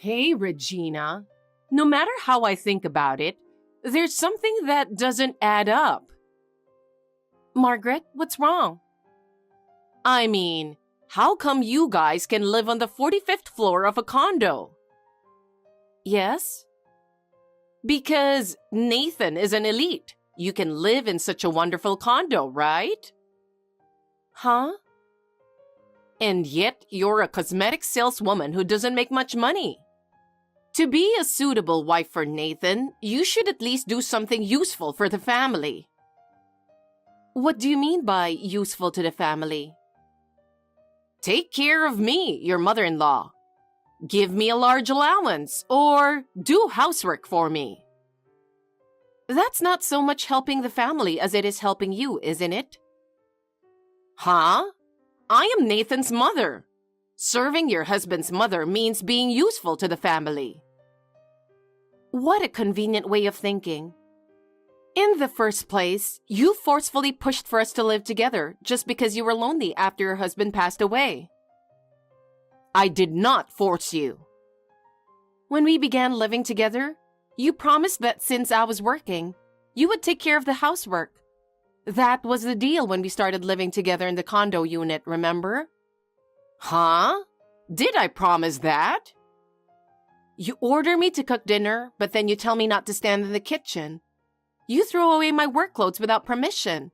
Hey, Regina. No matter how I think about it, there's something that doesn't add up. Margaret, what's wrong? I mean, how come you guys can live on the 45th floor of a condo? Yes? Because Nathan is an elite. You can live in such a wonderful condo, right? Huh? And yet you're a cosmetic saleswoman who doesn't make much money. To be a suitable wife for Nathan, you should at least do something useful for the family. What do you mean by useful to the family? Take care of me, your mother-in-law. Give me a large allowance, or do housework for me. That's not so much helping the family as it is helping you, isn't it? Huh? I am Nathan's mother. Serving your husband's mother means being useful to the family. What a convenient way of thinking. In the first place, you forcefully pushed for us to live together just because you were lonely after your husband passed away. I did not force you. When we began living together, you promised that since I was working, you would take care of the housework. That was the deal when we started living together in the condo unit, remember? Huh? Did I promise that? You order me to cook dinner, but then you tell me not to stand in the kitchen. You throw away my work clothes without permission.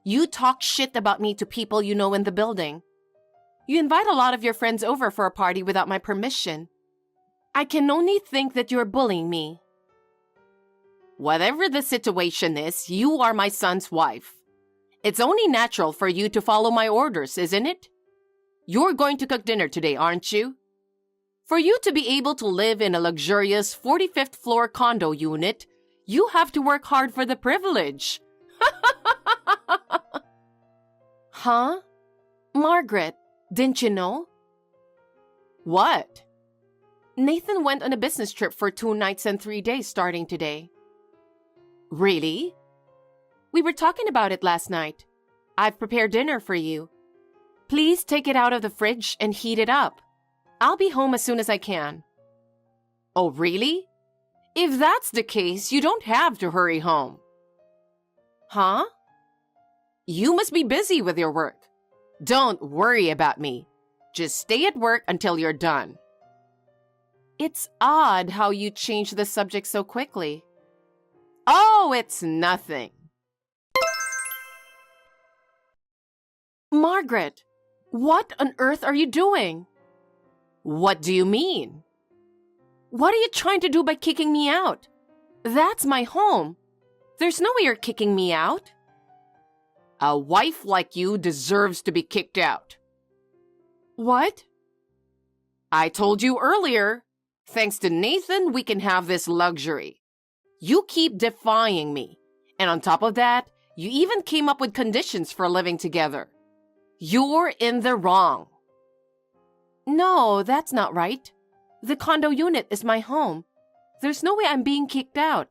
You talk shit about me to people you know in the building. You invite a lot of your friends over for a party without my permission. I can only think that you're bullying me. Whatever the situation is, you are my son's wife. It's only natural for you to follow my orders, isn't it? You're going to cook dinner today, aren't you? For you to be able to live in a luxurious 45th floor condo unit, you have to work hard for the privilege. Huh? Margaret, didn't you know? What? Nathan went on a business trip for 2 nights and 3 days starting today. Really? We were talking about it last night. I've prepared dinner for you. Please take it out of the fridge and heat it up. I'll be home as soon as I can. Oh, really? If that's the case, you don't have to hurry home. Huh? You must be busy with your work. Don't worry about me. Just stay at work until you're done. It's odd how you change the subject so quickly. Oh, it's nothing. Margaret, what on earth are you doing? What do you mean? What are you trying to do by kicking me out? That's my home. There's no way you're kicking me out. A wife like you deserves to be kicked out. What? I told you earlier, thanks to Nathan, we can have this luxury. You keep defying me. And on top of that, you even came up with conditions for living together. You're in the wrong. No, that's not right. The condo unit is my home. There's no way I'm being kicked out.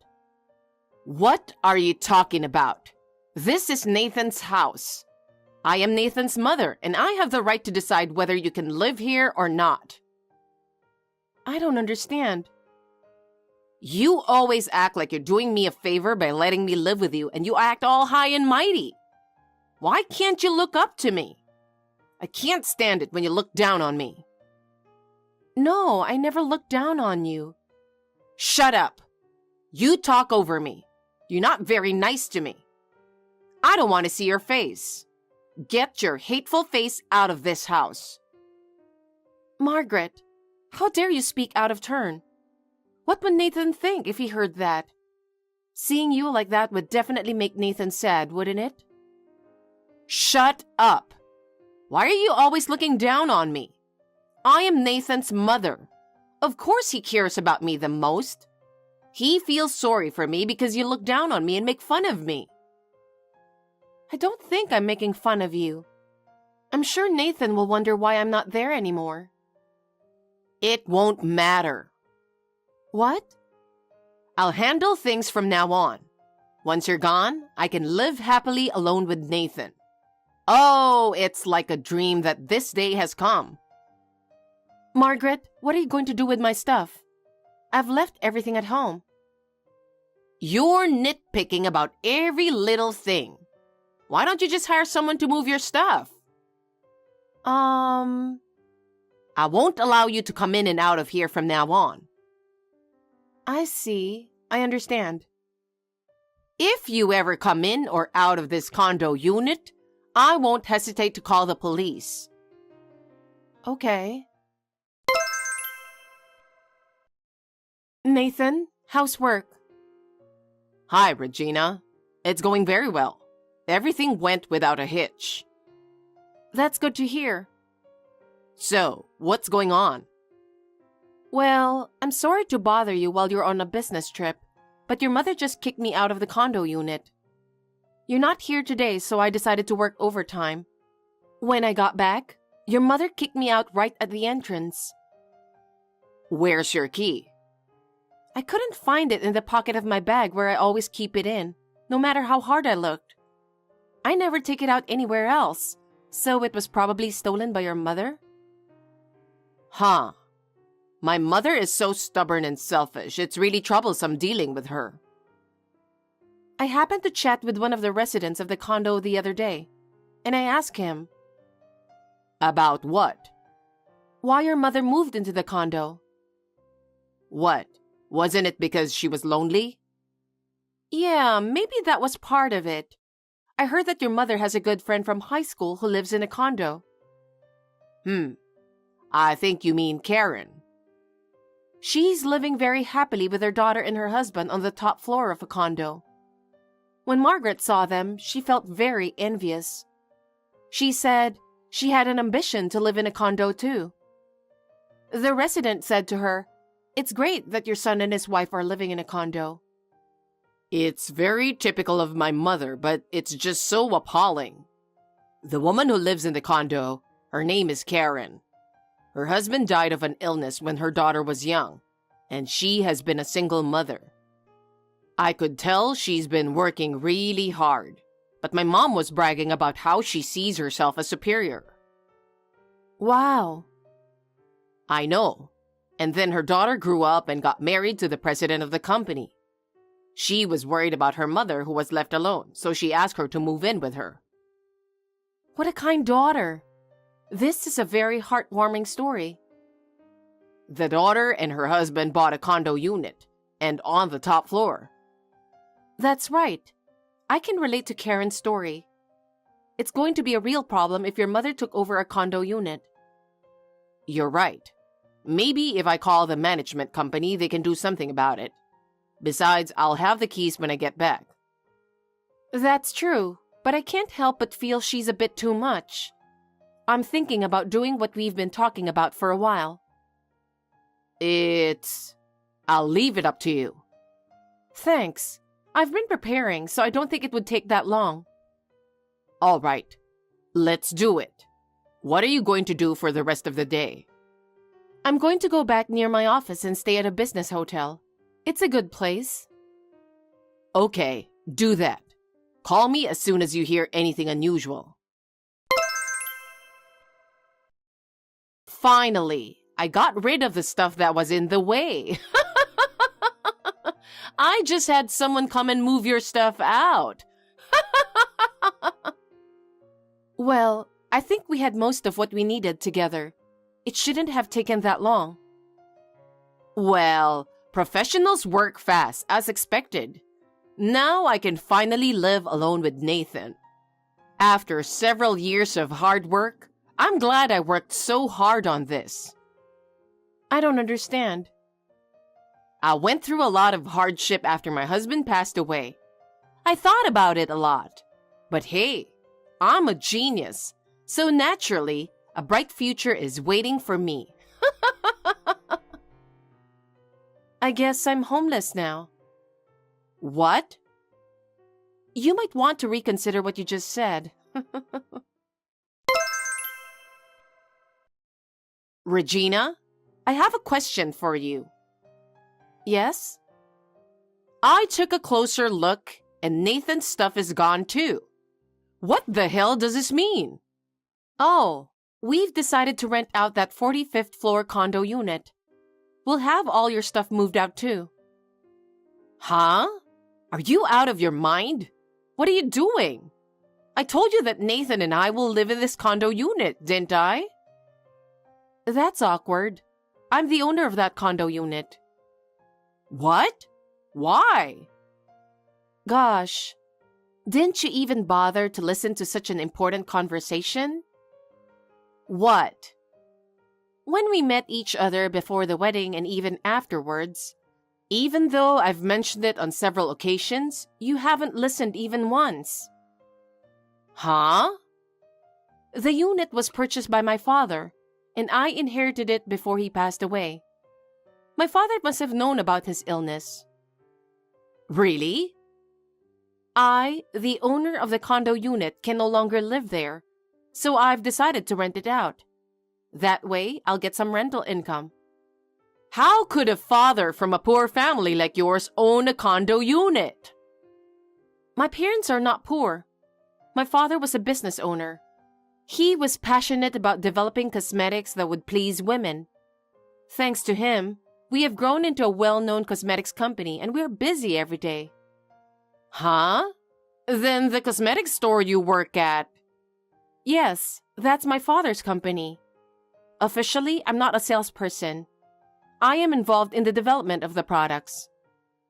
What are you talking about? This is Nathan's house. I am Nathan's mother, and I have the right to decide whether you can live here or not. I don't understand. You always act like you're doing me a favor by letting me live with you, and you act all high and mighty. Why can't you look up to me? I can't stand it when you look down on me. No, I never looked down on you. Shut up. You talk over me. You're not very nice to me. I don't want to see your face. Get your hateful face out of this house. Margaret, how dare you speak out of turn? What would Nathan think if he heard that? Seeing you like that would definitely make Nathan sad, wouldn't it? Shut up. Why are you always looking down on me? I am Nathan's mother. Of course he cares about me the most. He feels sorry for me because you look down on me and make fun of me. I don't think I'm making fun of you. I'm sure Nathan will wonder why I'm not there anymore. It won't matter. What? I'll handle things from now on. Once you're gone, I can live happily alone with Nathan. Oh, it's like a dream that this day has come. Margaret, what are you going to do with my stuff? I've left everything at home. You're nitpicking about every little thing. Why don't you just hire someone to move your stuff? I won't allow you to come in and out of here from now on. I see. I understand. If you ever come in or out of this condo unit, I won't hesitate to call the police. Okay. Nathan, how's work? Hi, Regina. It's going very well. Everything went without a hitch. That's good to hear. So, what's going on? Well, I'm sorry to bother you while you're on a business trip, but your mother just kicked me out of the condo unit. You're not here today, so I decided to work overtime. When I got back, your mother kicked me out right at the entrance. Where's your key? I couldn't find it in the pocket of my bag where I always keep it in, no matter how hard I looked. I never take it out anywhere else, so it was probably stolen by your mother? Huh. My mother is so stubborn and selfish, it's really troublesome dealing with her. I happened to chat with one of the residents of the condo the other day, and I asked him. About what? Why your mother moved into the condo. What? Wasn't it because she was lonely? Yeah, maybe that was part of it. I heard that your mother has a good friend from high school who lives in a condo. I think you mean Karen. She's living very happily with her daughter and her husband on the top floor of a condo. When Margaret saw them, she felt very envious. She said she had an ambition to live in a condo too. The resident said to her, "It's great that your son and his wife are living in a condo." It's very typical of my mother, but it's just so appalling. The woman who lives in the condo, her name is Karen. Her husband died of an illness when her daughter was young, and she has been a single mother. I could tell she's been working really hard, but my mom was bragging about how she sees herself as superior. Wow. I know. And then her daughter grew up and got married to the president of the company. She was worried about her mother who was left alone, so she asked her to move in with her. What a kind daughter. This is a very heartwarming story. The daughter and her husband bought a condo unit, and on the top floor. That's right. I can relate to Karen's story. It's going to be a real problem if your mother took over a condo unit. You're right. Maybe if I call the management company, they can do something about it. Besides, I'll have the keys when I get back. That's true, but I can't help but feel she's a bit too much. I'm thinking about doing what we've been talking about for a while. I'll leave it up to you. Thanks. I've been preparing, so I don't think it would take that long. All right. Let's do it. What are you going to do for the rest of the day? I'm going to go back near my office and stay at a business hotel. It's a good place. Okay, do that. Call me as soon as you hear anything unusual. Finally, I got rid of the stuff that was in the way. I just had someone come and move your stuff out. Well, I think we had most of what we needed together. It shouldn't have taken that long. Well, professionals work fast, as expected. Now I can finally live alone with Nathan. After several years of hard work, I'm glad I worked so hard on this. I don't understand. I went through a lot of hardship after my husband passed away. I thought about it a lot. But hey, I'm a genius, so naturally, a bright future is waiting for me. I guess I'm homeless now. What? You might want to reconsider what you just said. Regina, I have a question for you. Yes? I took a closer look and Nathan's stuff is gone too. What the hell does this mean? Oh, We've decided to rent out that 45th floor condo unit. We'll have all your stuff moved out too. Huh? Are you out of your mind? What are you doing? I told you that Nathan and I will live in this condo unit, didn't I? That's awkward. I'm the owner of that condo unit. What? Why? Gosh, didn't you even bother to listen to such an important conversation? What? When we met each other before the wedding and even afterwards, even though I've mentioned it on several occasions, you haven't listened even once. Huh? The unit was purchased by my father, and I inherited it before he passed away. My father must have known about his illness. Really? I, the owner of the condo unit, can no longer live there, so I've decided to rent it out. That way, I'll get some rental income. How could a father from a poor family like yours own a condo unit? My parents are not poor. My father was a business owner. He was passionate about developing cosmetics that would please women. Thanks to him, we have grown into a well-known cosmetics company and we're busy every day. Huh? Then the cosmetics store you work at? Yes, that's my father's company. Officially, I'm not a salesperson. I am involved in the development of the products.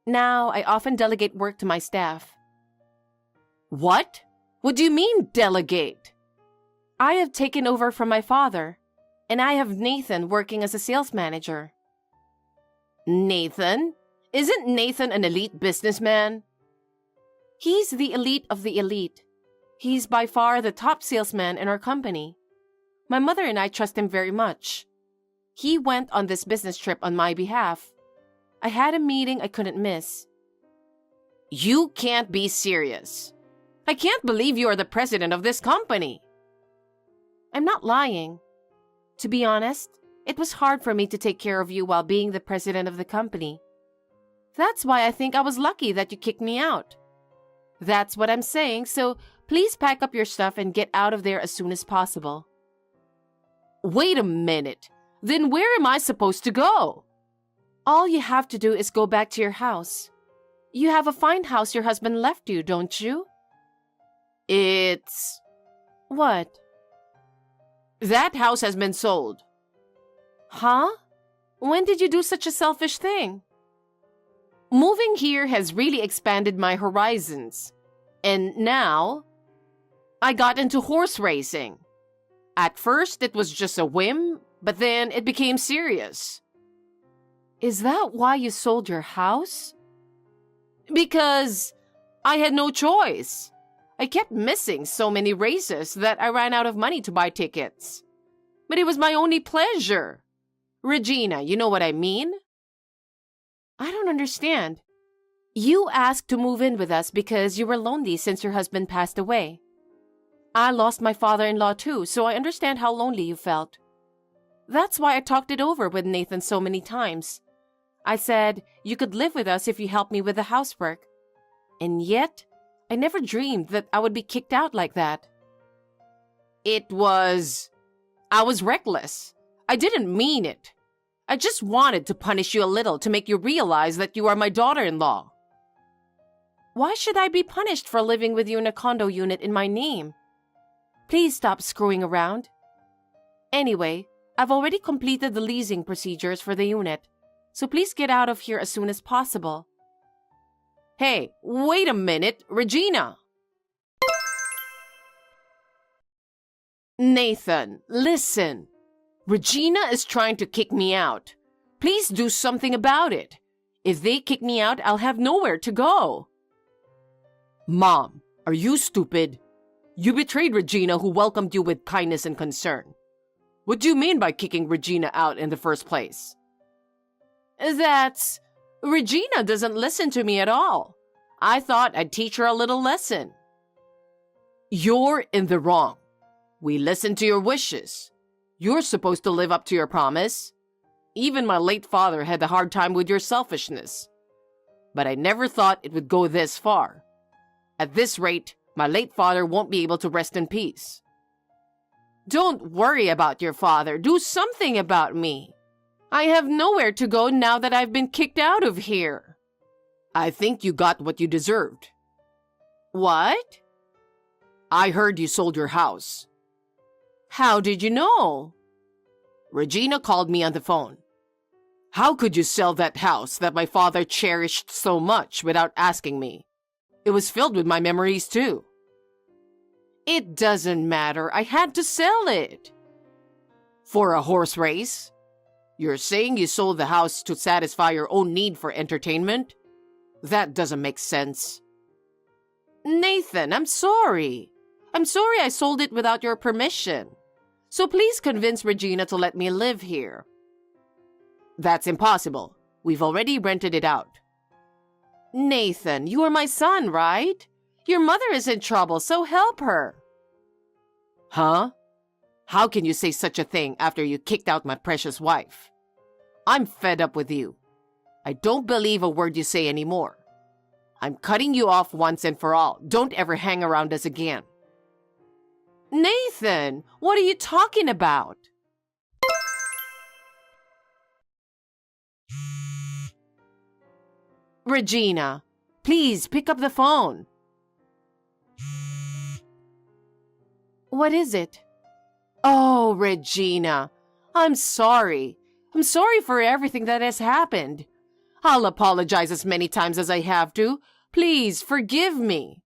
Now, I often delegate work to my staff. What? What do you mean, delegate? I have taken over from my father, and I have Nathan working as a sales manager. Nathan? Isn't Nathan an elite businessman? He's the elite of the elite. He's by far the top salesman in our company. My mother and I trust him very much. He went on this business trip on my behalf. I had a meeting I couldn't miss. You can't be serious. I can't believe you are the president of this company. I'm not lying. To be honest, it was hard for me to take care of you while being the president of the company. That's why I think I was lucky that you kicked me out. That's what I'm saying, so please pack up your stuff and get out of there as soon as possible. Wait a minute. Then where am I supposed to go? All you have to do is go back to your house. You have a fine house your husband left you, don't you? It's... What? That house has been sold. Huh? When did you do such a selfish thing? Moving here has really expanded my horizons. And now, I got into horse racing. At first, it was just a whim, but then it became serious. Is that why you sold your house? Because I had no choice. I kept missing so many races that I ran out of money to buy tickets. But it was my only pleasure. Regina, you know what I mean? I don't understand. You asked to move in with us because you were lonely since your husband passed away. I lost my father-in-law too, so I understand how lonely you felt. That's why I talked it over with Nathan so many times. I said you could live with us if you helped me with the housework. And yet, I never dreamed that I would be kicked out like that. I was reckless. I didn't mean it. I just wanted to punish you a little to make you realize that you are my daughter-in-law. Why should I be punished for living with you in a condo unit in my name? Please stop screwing around. Anyway, I've already completed the leasing procedures for the unit, so please get out of here as soon as possible. Hey, wait a minute, Regina! Nathan, listen. Regina is trying to kick me out. Please do something about it. If they kick me out, I'll have nowhere to go. Mom, are you stupid? You betrayed Regina, who welcomed you with kindness and concern. What do you mean by kicking Regina out in the first place? Regina doesn't listen to me at all. I thought I'd teach her a little lesson. You're in the wrong. We listen to your wishes. You're supposed to live up to your promise. Even my late father had a hard time with your selfishness. But I never thought it would go this far. At this rate, my late father won't be able to rest in peace. Don't worry about your father. Do something about me. I have nowhere to go now that I've been kicked out of here. I think you got what you deserved. What? I heard you sold your house. How did you know? Regina called me on the phone. How could you sell that house that my father cherished so much without asking me? It was filled with my memories too. It doesn't matter. I had to sell it. For a horse race? You're saying you sold the house to satisfy your own need for entertainment? That doesn't make sense. Nathan, I'm sorry. I'm sorry I sold it without your permission. So please convince Regina to let me live here. That's impossible. We've already rented it out. Nathan, you are my son, right? Your mother is in trouble, so help her. Huh? How can you say such a thing after you kicked out my precious wife? I'm fed up with you. I don't believe a word you say anymore. I'm cutting you off once and for all. Don't ever hang around us again. Nathan, what are you talking about? Regina, please pick up the phone. What is it? Oh, Regina, I'm sorry. I'm sorry for everything that has happened. I'll apologize as many times as I have to. Please forgive me.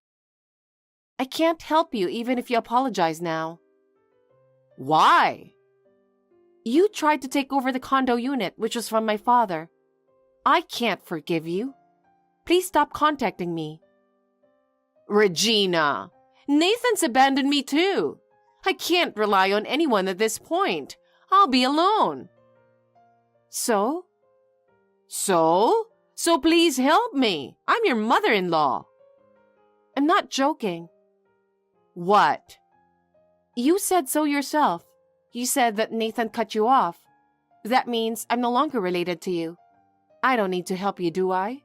I can't help you even if you apologize now. Why? You tried to take over the condo unit, which was from my father. I can't forgive you. Please stop contacting me. Regina, Nathan's abandoned me too. I can't rely on anyone at this point. I'll be alone. So please help me. I'm your mother-in-law. I'm not joking. What? You said so yourself. You said that Nathan cut you off. That means I'm no longer related to you. I don't need to help you, do I?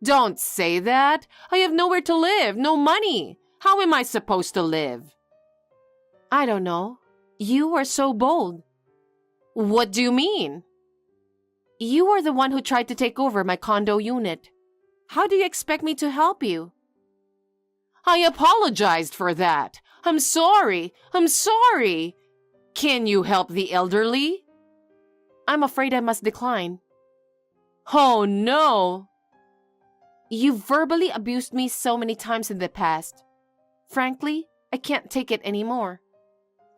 Don't say that. I have nowhere to live, no money. How am I supposed to live? I don't know. You are so bold. What do you mean? You are the one who tried to take over my condo unit. How do you expect me to help you? I apologized for that. I'm sorry. Can you help the elderly? I'm afraid I must decline. Oh, no. You verbally abused me so many times in the past. Frankly, I can't take it anymore.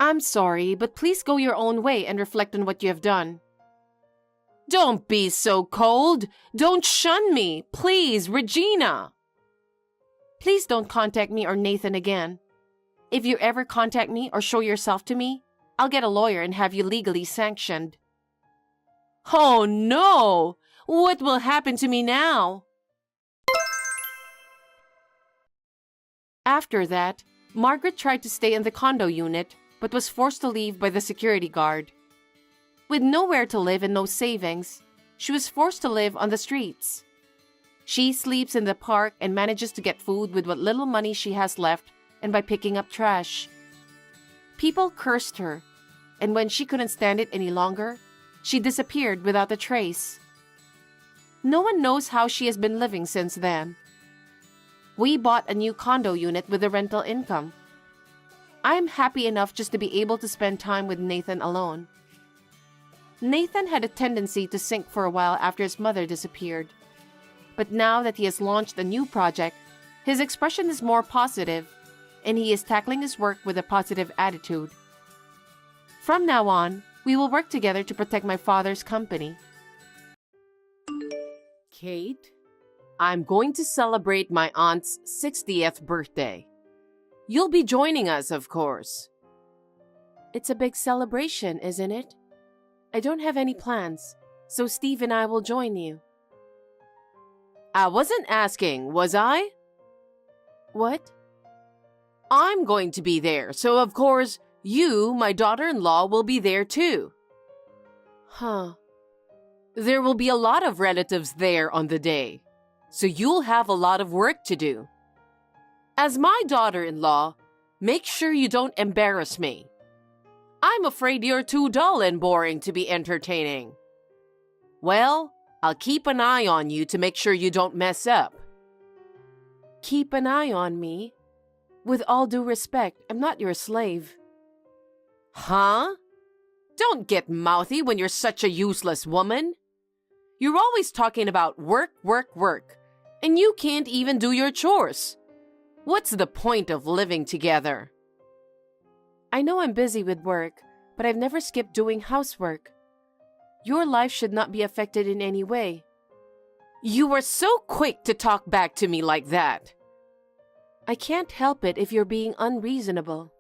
I'm sorry, but please go your own way and reflect on what you have done. Don't be so cold. Don't shun me. Please, Regina. Please don't contact me or Nathan again. If you ever contact me or show yourself to me, I'll get a lawyer and have you legally sanctioned. Oh, no. What will happen to me now? After that, Margaret tried to stay in the condo unit, but was forced to leave by the security guard. With nowhere to live and no savings, she was forced to live on the streets. She sleeps in the park and manages to get food with what little money she has left and by picking up trash. People cursed her, and when she couldn't stand it any longer, she disappeared without a trace. No one knows how she has been living since then. We bought a new condo unit with the rental income. I'm happy enough just to be able to spend time with Nathan alone. Nathan had a tendency to sink for a while after his mother disappeared. But now that he has launched a new project, his expression is more positive, and he is tackling his work with a positive attitude. From now on, we will work together to protect my father's company. Kate, I'm going to celebrate my aunt's 60th birthday. You'll be joining us, of course. It's a big celebration, isn't it? I don't have any plans, so Steve and I will join you. I wasn't asking, was I? What? I'm going to be there, so of course, you, my daughter-in-law, will be there too. Huh. There will be a lot of relatives there on the day, so you'll have a lot of work to do. As my daughter-in-law, make sure you don't embarrass me. I'm afraid you're too dull and boring to be entertaining. Well, I'll keep an eye on you to make sure you don't mess up. Keep an eye on me? With all due respect, I'm not your slave. Huh? Don't get mouthy when you're such a useless woman. You're always talking about work, work, work, and you can't even do your chores. What's the point of living together? I know I'm busy with work, but I've never skipped doing housework. Your life should not be affected in any way. You were so quick to talk back to me like that. I can't help it if you're being unreasonable.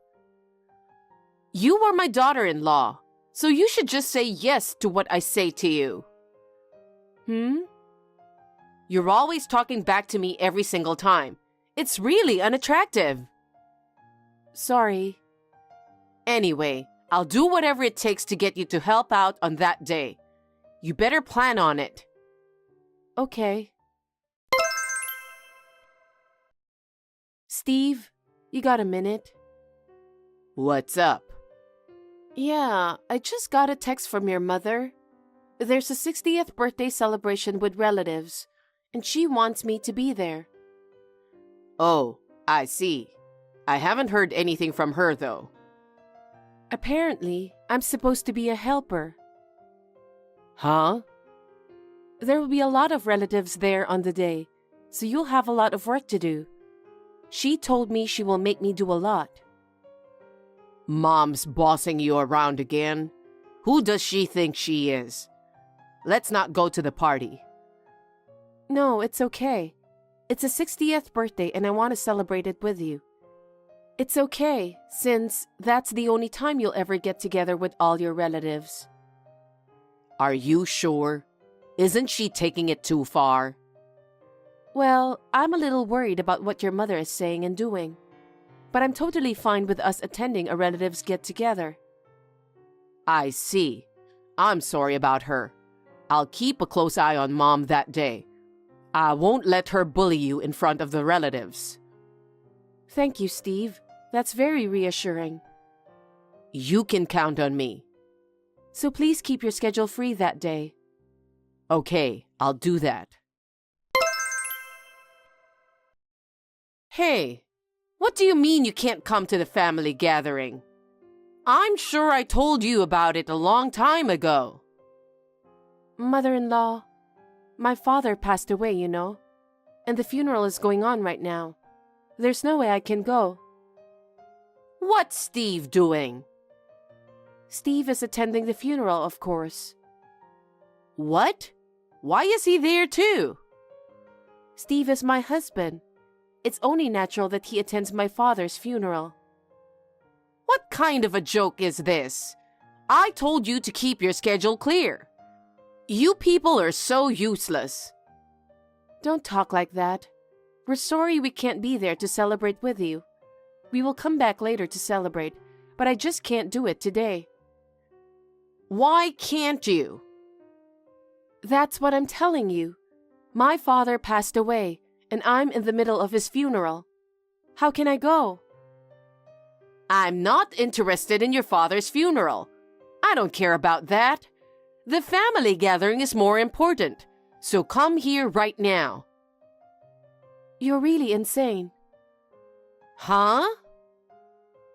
You are my daughter-in-law, so you should just say yes to what I say to you. You're always talking back to me every single time. It's really unattractive. Sorry. Anyway, I'll do whatever it takes to get you to help out on that day. You better plan on it. Okay. Steve, you got a minute? What's up? Yeah, I just got a text from your mother. There's a 60th birthday celebration with relatives, and she wants me to be there. Oh, I see. I haven't heard anything from her, though. Apparently, I'm supposed to be a helper. Huh? There will be a lot of relatives there on the day, so you'll have a lot of work to do. She told me she will make me do a lot. Mom's bossing you around again? Who does she think she is? Let's not go to the party. No, it's okay. It's a 60th birthday and I want to celebrate it with you. It's okay, since that's the only time you'll ever get together with all your relatives. Are you sure? Isn't she taking it too far? Well, I'm a little worried about what your mother is saying and doing. But I'm totally fine with us attending a relative's get-together. I see. I'm sorry about her. I'll keep a close eye on Mom that day. I won't let her bully you in front of the relatives. Thank you, Steve. That's very reassuring. You can count on me. So please keep your schedule free that day. Okay, I'll do that. Hey, what do you mean you can't come to the family gathering? I'm sure I told you about it a long time ago. Mother-in-law, my father passed away, you know, and the funeral is going on right now. There's no way I can go. What's Steve doing? Steve is attending the funeral, of course. What? Why is he there too? Steve is my husband. It's only natural that he attends my father's funeral. What kind of a joke is this? I told you to keep your schedule clear. You people are so useless. Don't talk like that. We're sorry we can't be there to celebrate with you. We will come back later to celebrate, but I just can't do it today. Why can't you? That's what I'm telling you. My father passed away, and I'm in the middle of his funeral. How can I go? I'm not interested in your father's funeral. I don't care about that. The family gathering is more important, so come here right now. You're really insane. Huh?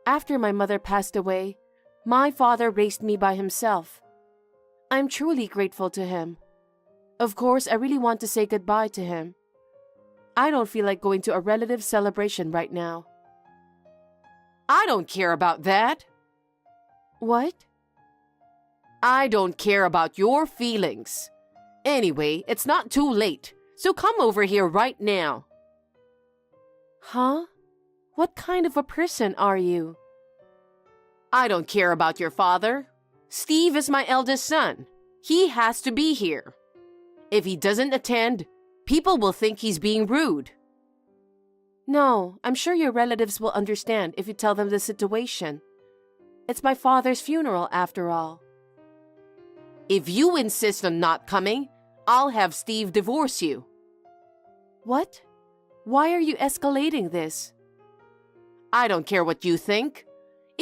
After my mother passed away, my father raised me by himself. I'm truly grateful to him. Of course, I really want to say goodbye to him. I don't feel like going to a relative celebration right now. I don't care about that. What? I don't care about your feelings. Anyway, it's not too late, so come over here right now. Huh? What kind of a person are you? I don't care about your father. Steve is my eldest son. He has to be here. If he doesn't attend, people will think he's being rude. No, I'm sure your relatives will understand if you tell them the situation. It's my father's funeral, after all. If you insist on not coming, I'll have Steve divorce you. What? Why are you escalating this? I don't care what you think.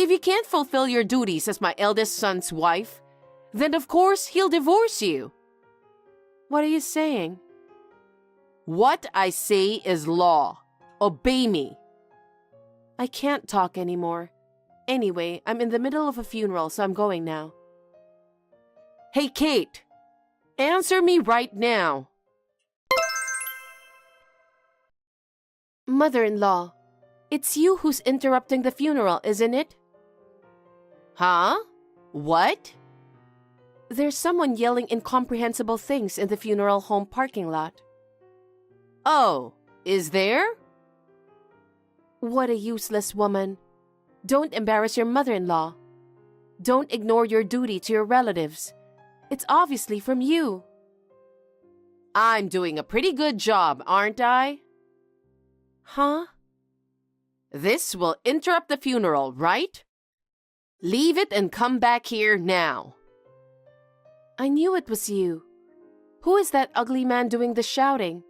If you can't fulfill your duties as my eldest son's wife, then of course he'll divorce you. What are you saying? What I say is law. Obey me. I can't talk anymore. Anyway, I'm in the middle of a funeral, so I'm going now. Hey, Kate. Answer me right now. Mother-in-law, it's you who's interrupting the funeral, isn't it? Huh? What? There's someone yelling incomprehensible things in the funeral home parking lot. Oh, is there? What a useless woman. Don't embarrass your mother-in-law. Don't ignore your duty to your relatives. It's obviously from you. I'm doing a pretty good job, aren't I? Huh? This will interrupt the funeral, right? Leave it and come back here now. I knew it was you. Who is that ugly man doing the shouting?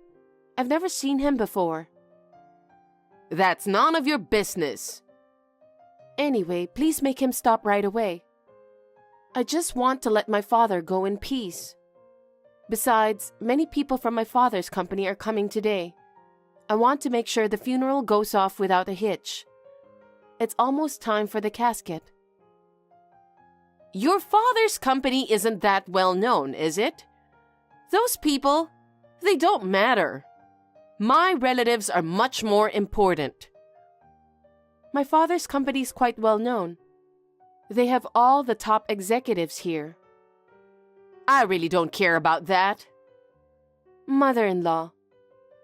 I've never seen him before. That's none of your business. Anyway, please make him stop right away. I just want to let my father go in peace. Besides, many people from my father's company are coming today. I want to make sure the funeral goes off without a hitch. It's almost time for the casket. Your father's company isn't that well known, is it? Those people, they don't matter. My relatives are much more important. My father's company is quite well known. They have all the top executives here. I really don't care about that. Mother-in-law,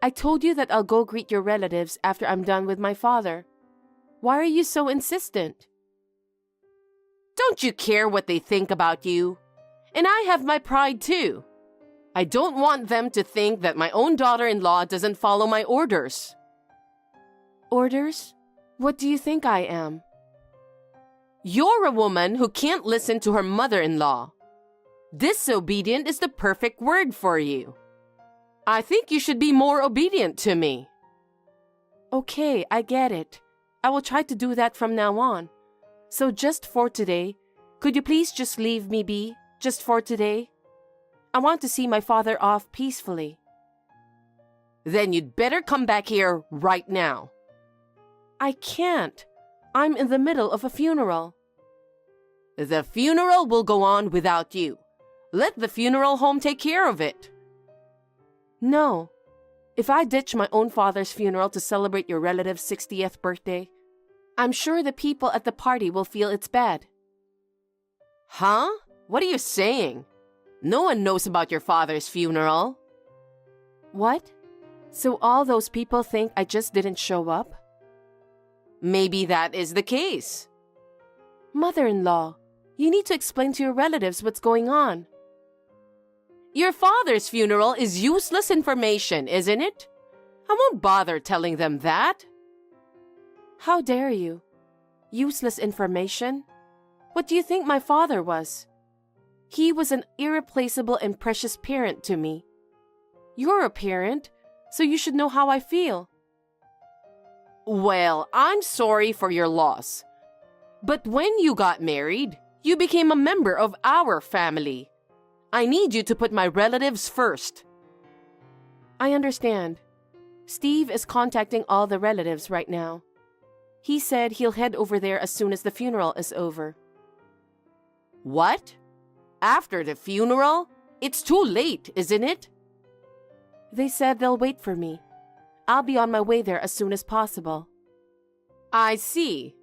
I told you that I'll go greet your relatives after I'm done with my father. Why are you so insistent? Don't you care what they think about you? And I have my pride too. I don't want them to think that my own daughter-in-law doesn't follow my orders. Orders? What do you think I am? You're a woman who can't listen to her mother-in-law. Disobedient is the perfect word for you. I think you should be more obedient to me. Okay, I get it. I will try to do that from now on. So just for today, could you please just leave me be, just for today? I want to see my father off peacefully. Then you'd better come back here right now. I can't. I'm in the middle of a funeral. The funeral will go on without you. Let the funeral home take care of it. No. If I ditch my own father's funeral to celebrate your relative's 60th birthday, I'm sure the people at the party will feel it's bad. Huh? What are you saying? No one knows about your father's funeral. What? So all those people think I just didn't show up? Maybe that is the case. Mother-in-law, you need to explain to your relatives what's going on. Your father's funeral is useless information, isn't it? I won't bother telling them that. How dare you? Useless information? What do you think my father was? He was an irreplaceable and precious parent to me. You're a parent, so you should know how I feel. Well, I'm sorry for your loss. But when you got married, you became a member of our family. I need you to put my relatives first. I understand. Steve is contacting all the relatives right now. He said he'll head over there as soon as the funeral is over. What? After the funeral? It's too late, isn't it? They said they'll wait for me. I'll be on my way there as soon as possible. I see.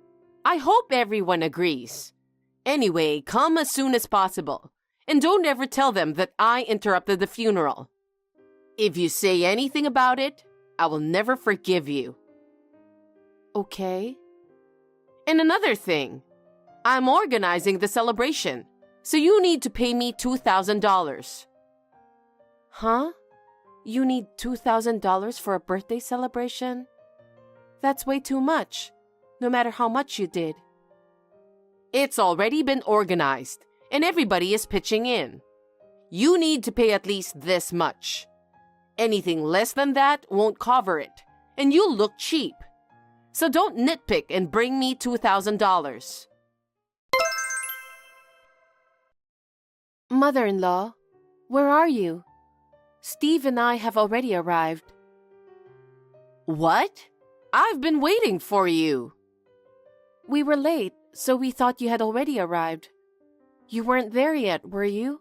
I hope everyone agrees. Anyway, come as soon as possible. And don't ever tell them that I interrupted the funeral. If you say anything about it, I will never forgive you. Okay. And another thing, I'm organizing the celebration, so you need to pay me $2,000. Huh? You need $2,000 for a birthday celebration? That's way too much, no matter how much you did. It's already been organized, and everybody is pitching in. You need to pay at least this much. Anything less than that won't cover it, and you'll look cheap. So don't nitpick and bring me $2,000. Mother-in-law, where are you? Steve and I have already arrived. What? I've been waiting for you. We were late, so we thought you had already arrived. You weren't there yet, were you?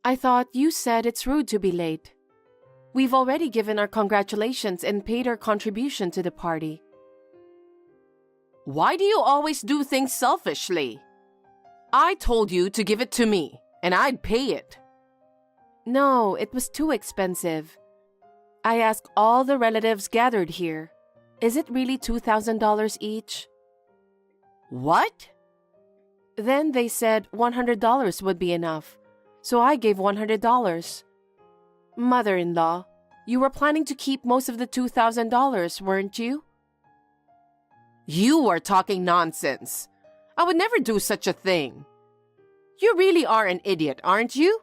I thought you said it's rude to be late. We've already given our congratulations and paid our contribution to the party. Why do you always do things selfishly? I told you to give it to me, and I'd pay it. No, it was too expensive. I asked all the relatives gathered here. Is it really $2,000 each? What? Then they said $100 would be enough, so I gave $100. Mother-in-law, you were planning to keep most of the $2,000, weren't you? You are talking nonsense. I would never do such a thing. You really are an idiot, aren't you?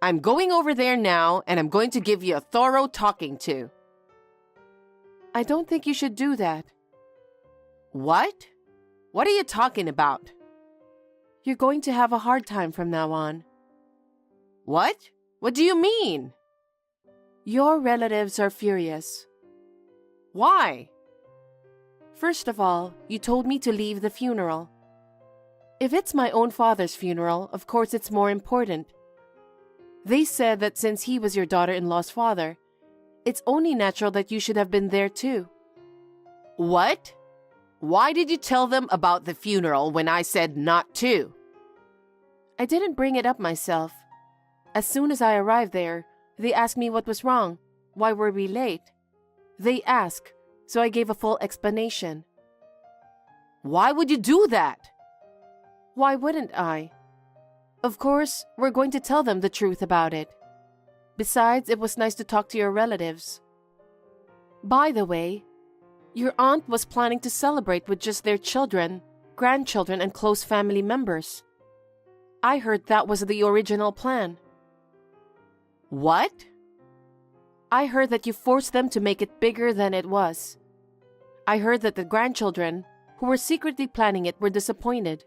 I'm going over there now, and I'm going to give you a thorough talking to. I don't think you should do that. What? What are you talking about? You're going to have a hard time from now on. What? What do you mean? Your relatives are furious. Why? First of all, you told me to leave the funeral. If it's my own father's funeral, of course it's more important. They said that since he was your daughter-in-law's father, it's only natural that you should have been there too. What? Why did you tell them about the funeral when I said not to? I didn't bring it up myself. As soon as I arrived there, they asked me what was wrong. Why were we late? They asked, so I gave a full explanation. Why would you do that? Why wouldn't I? Of course, we're going to tell them the truth about it. Besides, it was nice to talk to your relatives. By the way, your aunt was planning to celebrate with just their children, grandchildren, and close family members. I heard that was the original plan. What? I heard that you forced them to make it bigger than it was. I heard that the grandchildren, who were secretly planning it, were disappointed.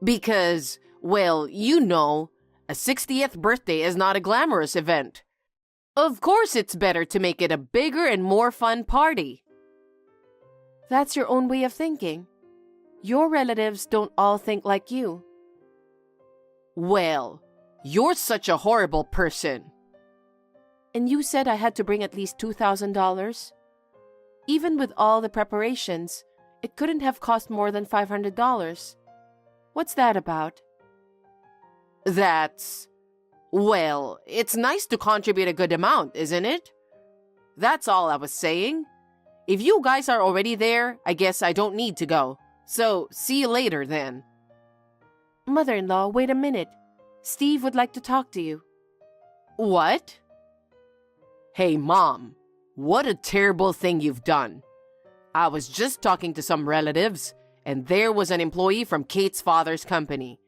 Because, well, you know, a 60th birthday is not a glamorous event. Of course it's better to make it a bigger and more fun party. That's your own way of thinking. Your relatives don't all think like you. Well, you're such a horrible person. And you said I had to bring at least $2,000? Even with all the preparations, it couldn't have cost more than $500. What's that about? That's... Well, it's nice to contribute a good amount, isn't it? That's all I was saying. If you guys are already there, I guess I don't need to go. So, see you later then. Mother-in-law, wait a minute. Steve would like to talk to you. What? Hey, Mom. What a terrible thing you've done. I was just talking to some relatives, and there was an employee from Kate's father's company.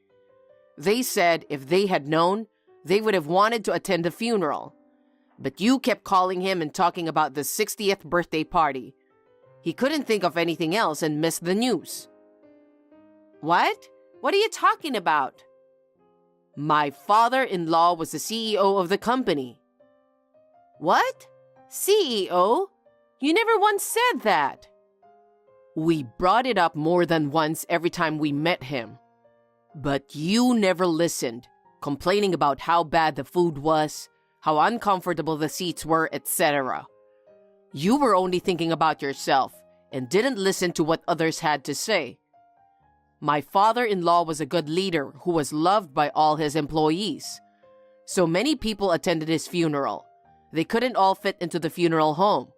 They said if they had known, they would have wanted to attend the funeral. But you kept calling him and talking about the 60th birthday party. He couldn't think of anything else and missed the news. What? What are you talking about? My father-in-law was the CEO of the company. What? CEO? You never once said that. We brought it up more than once every time we met him. But you never listened, complaining about how bad the food was, how uncomfortable the seats were, etc. You were only thinking about yourself and didn't listen to what others had to say. My father-in-law was a good leader who was loved by all his employees. So many people attended his funeral. They couldn't all fit into the funeral home.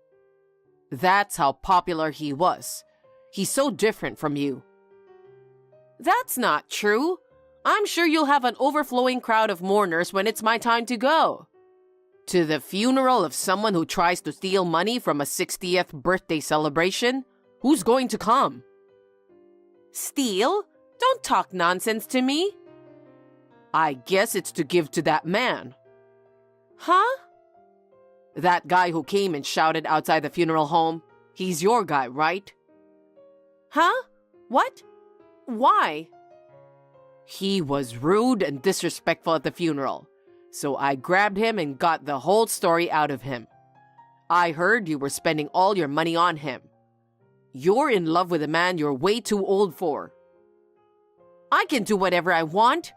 That's how popular he was. He's so different from you. That's not true. I'm sure you'll have an overflowing crowd of mourners when it's my time to go. To the funeral of someone who tries to steal money from a 60th birthday celebration? Who's going to come? Steal? Don't talk nonsense to me. I guess it's to give to that man. Huh? That guy who came and shouted outside the funeral home. He's your guy, right? Huh? What? Why? He was rude and disrespectful at the funeral, so I grabbed him and got the whole story out of him. I heard you were spending all your money on him. You're in love with a man you're way too old for. I can do whatever I want.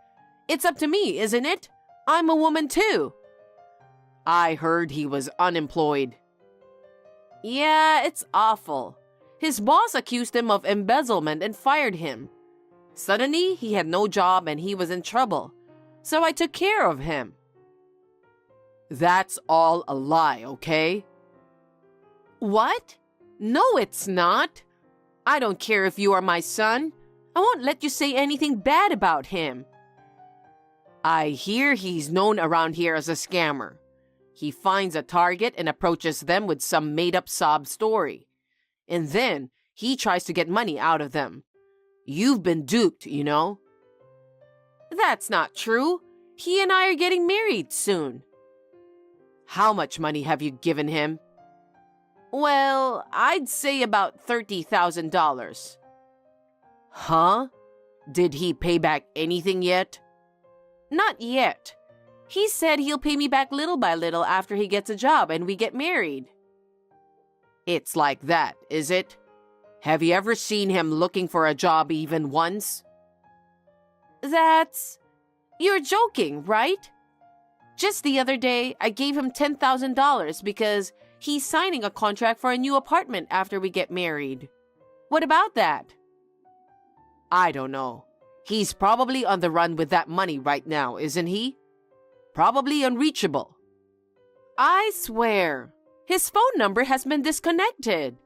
It's up to me, isn't it? I'm a woman too. I heard he was unemployed. Yeah, it's awful. His boss accused him of embezzlement and fired him. Suddenly, he had no job and he was in trouble, so I took care of him. That's all a lie, okay? What? No, it's not. I don't care if you are my son. I won't let you say anything bad about him. I hear he's known around here as a scammer. He finds a target and approaches them with some made-up sob story. And then he tries to get money out of them. You've been duped, you know. That's not true. He and I are getting married soon. How much money have you given him? Well, I'd say about $30,000. Huh? Did he pay back anything yet? Not yet. He said he'll pay me back little by little after he gets a job and we get married. It's like that, is it? Have you ever seen him looking for a job even once? You're joking, right? Just the other day, I gave him $10,000 because he's signing a contract for a new apartment after we get married. What about that? I don't know. He's probably on the run with that money right now, isn't he? Probably unreachable. I swear, his phone number has been disconnected.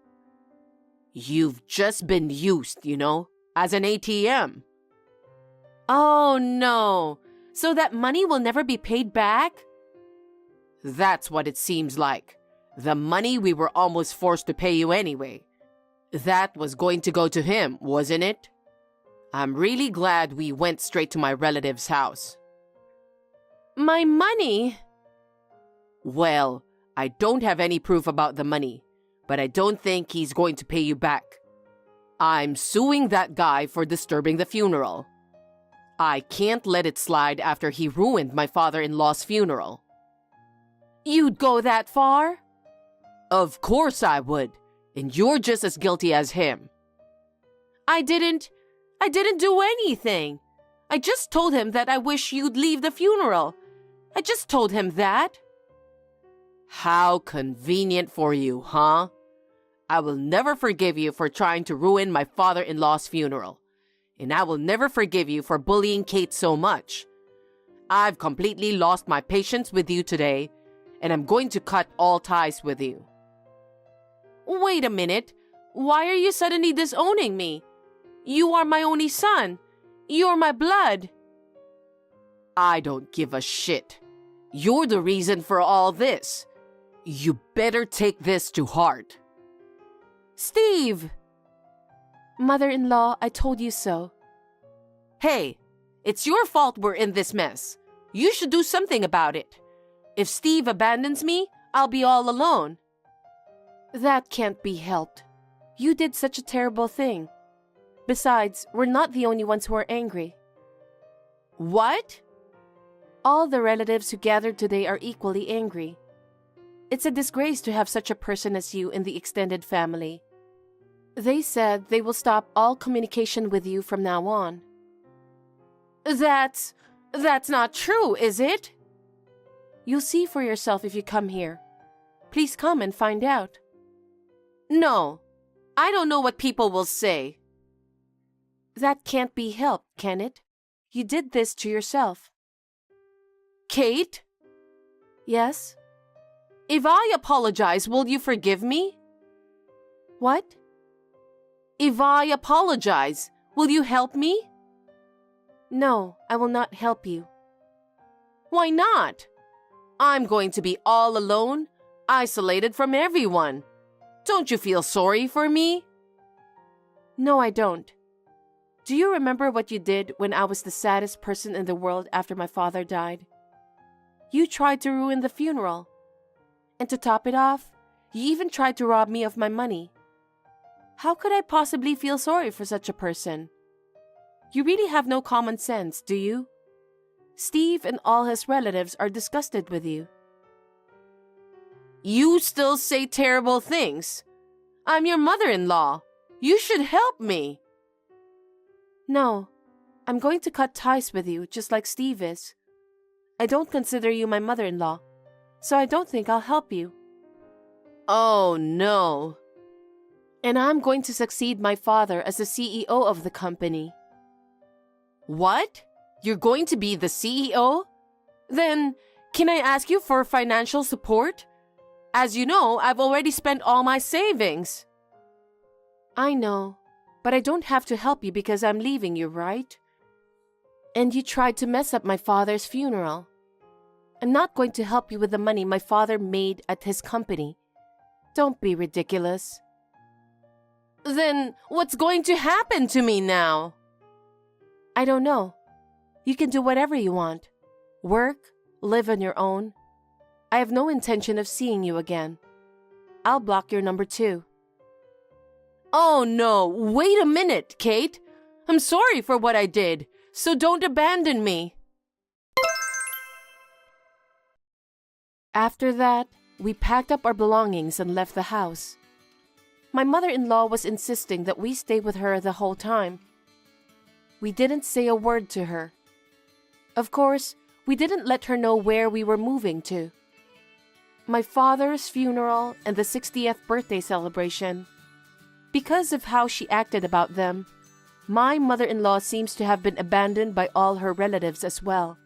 You've just been used, you know, as an ATM. Oh no, so that money will never be paid back? That's what it seems like. The money we were almost forced to pay you anyway. That was going to go to him, wasn't it? I'm really glad we went straight to my relative's house. My money? Well, I don't have any proof about the money, but I don't think he's going to pay you back. I'm suing that guy for disturbing the funeral. I can't let it slide after he ruined my father-in-law's funeral. You'd go that far? Of course I would, and you're just as guilty as him. I didn't do anything. I just told him that I wish you'd leave the funeral. I just told him that. How convenient for you, huh? I will never forgive you for trying to ruin my father-in-law's funeral. And I will never forgive you for bullying Kate so much. I've completely lost my patience with you today, and I'm going to cut all ties with you. Wait a minute. Why are you suddenly disowning me? You are my only son. You're my blood. I don't give a shit. You're the reason for all this. You better take this to heart. Steve! Mother-in-law, I told you so. Hey, it's your fault we're in this mess. You should do something about it. If Steve abandons me, I'll be all alone. That can't be helped. You did such a terrible thing. Besides, we're not the only ones who are angry. What? All the relatives who gathered today are equally angry. It's a disgrace to have such a person as you in the extended family. They said they will stop all communication with you from now on. That's not true, is it? You'll see for yourself if you come here. Please come and find out. No, I don't know what people will say. That can't be helped, can it? You did this to yourself. Kate? Yes? If I apologize, will you forgive me? What? If I apologize, will you help me? No, I will not help you. Why not? I'm going to be all alone, isolated from everyone. Don't you feel sorry for me? No, I don't. Do you remember what you did when I was the saddest person in the world after my father died? You tried to ruin the funeral. And to top it off, you even tried to rob me of my money. How could I possibly feel sorry for such a person? You really have no common sense, do you? Steve and all his relatives are disgusted with you. You still say terrible things. I'm your mother-in-law. You should help me. No, I'm going to cut ties with you just like Steve is. I don't consider you my mother-in-law, so I don't think I'll help you. Oh, no. And I'm going to succeed my father as the CEO of the company. What? You're going to be the CEO? Then, can I ask you for financial support? As you know, I've already spent all my savings. I know, but I don't have to help you because I'm leaving you, right? And you tried to mess up my father's funeral. I'm not going to help you with the money my father made at his company. Don't be ridiculous. Then what's going to happen to me now? I don't know. You can do whatever you want. Work, live on your own. I have no intention of seeing you again. I'll block your number too. Oh no, wait a minute, Kate. I'm sorry for what I did, so don't abandon me. After that, we packed up our belongings and left the house. My mother-in-law was insisting that we stay with her the whole time. We didn't say a word to her. Of course, we didn't let her know where we were moving to. My father's funeral and the 60th birthday celebration. Because of how she acted about them, my mother-in-law seems to have been abandoned by all her relatives as well.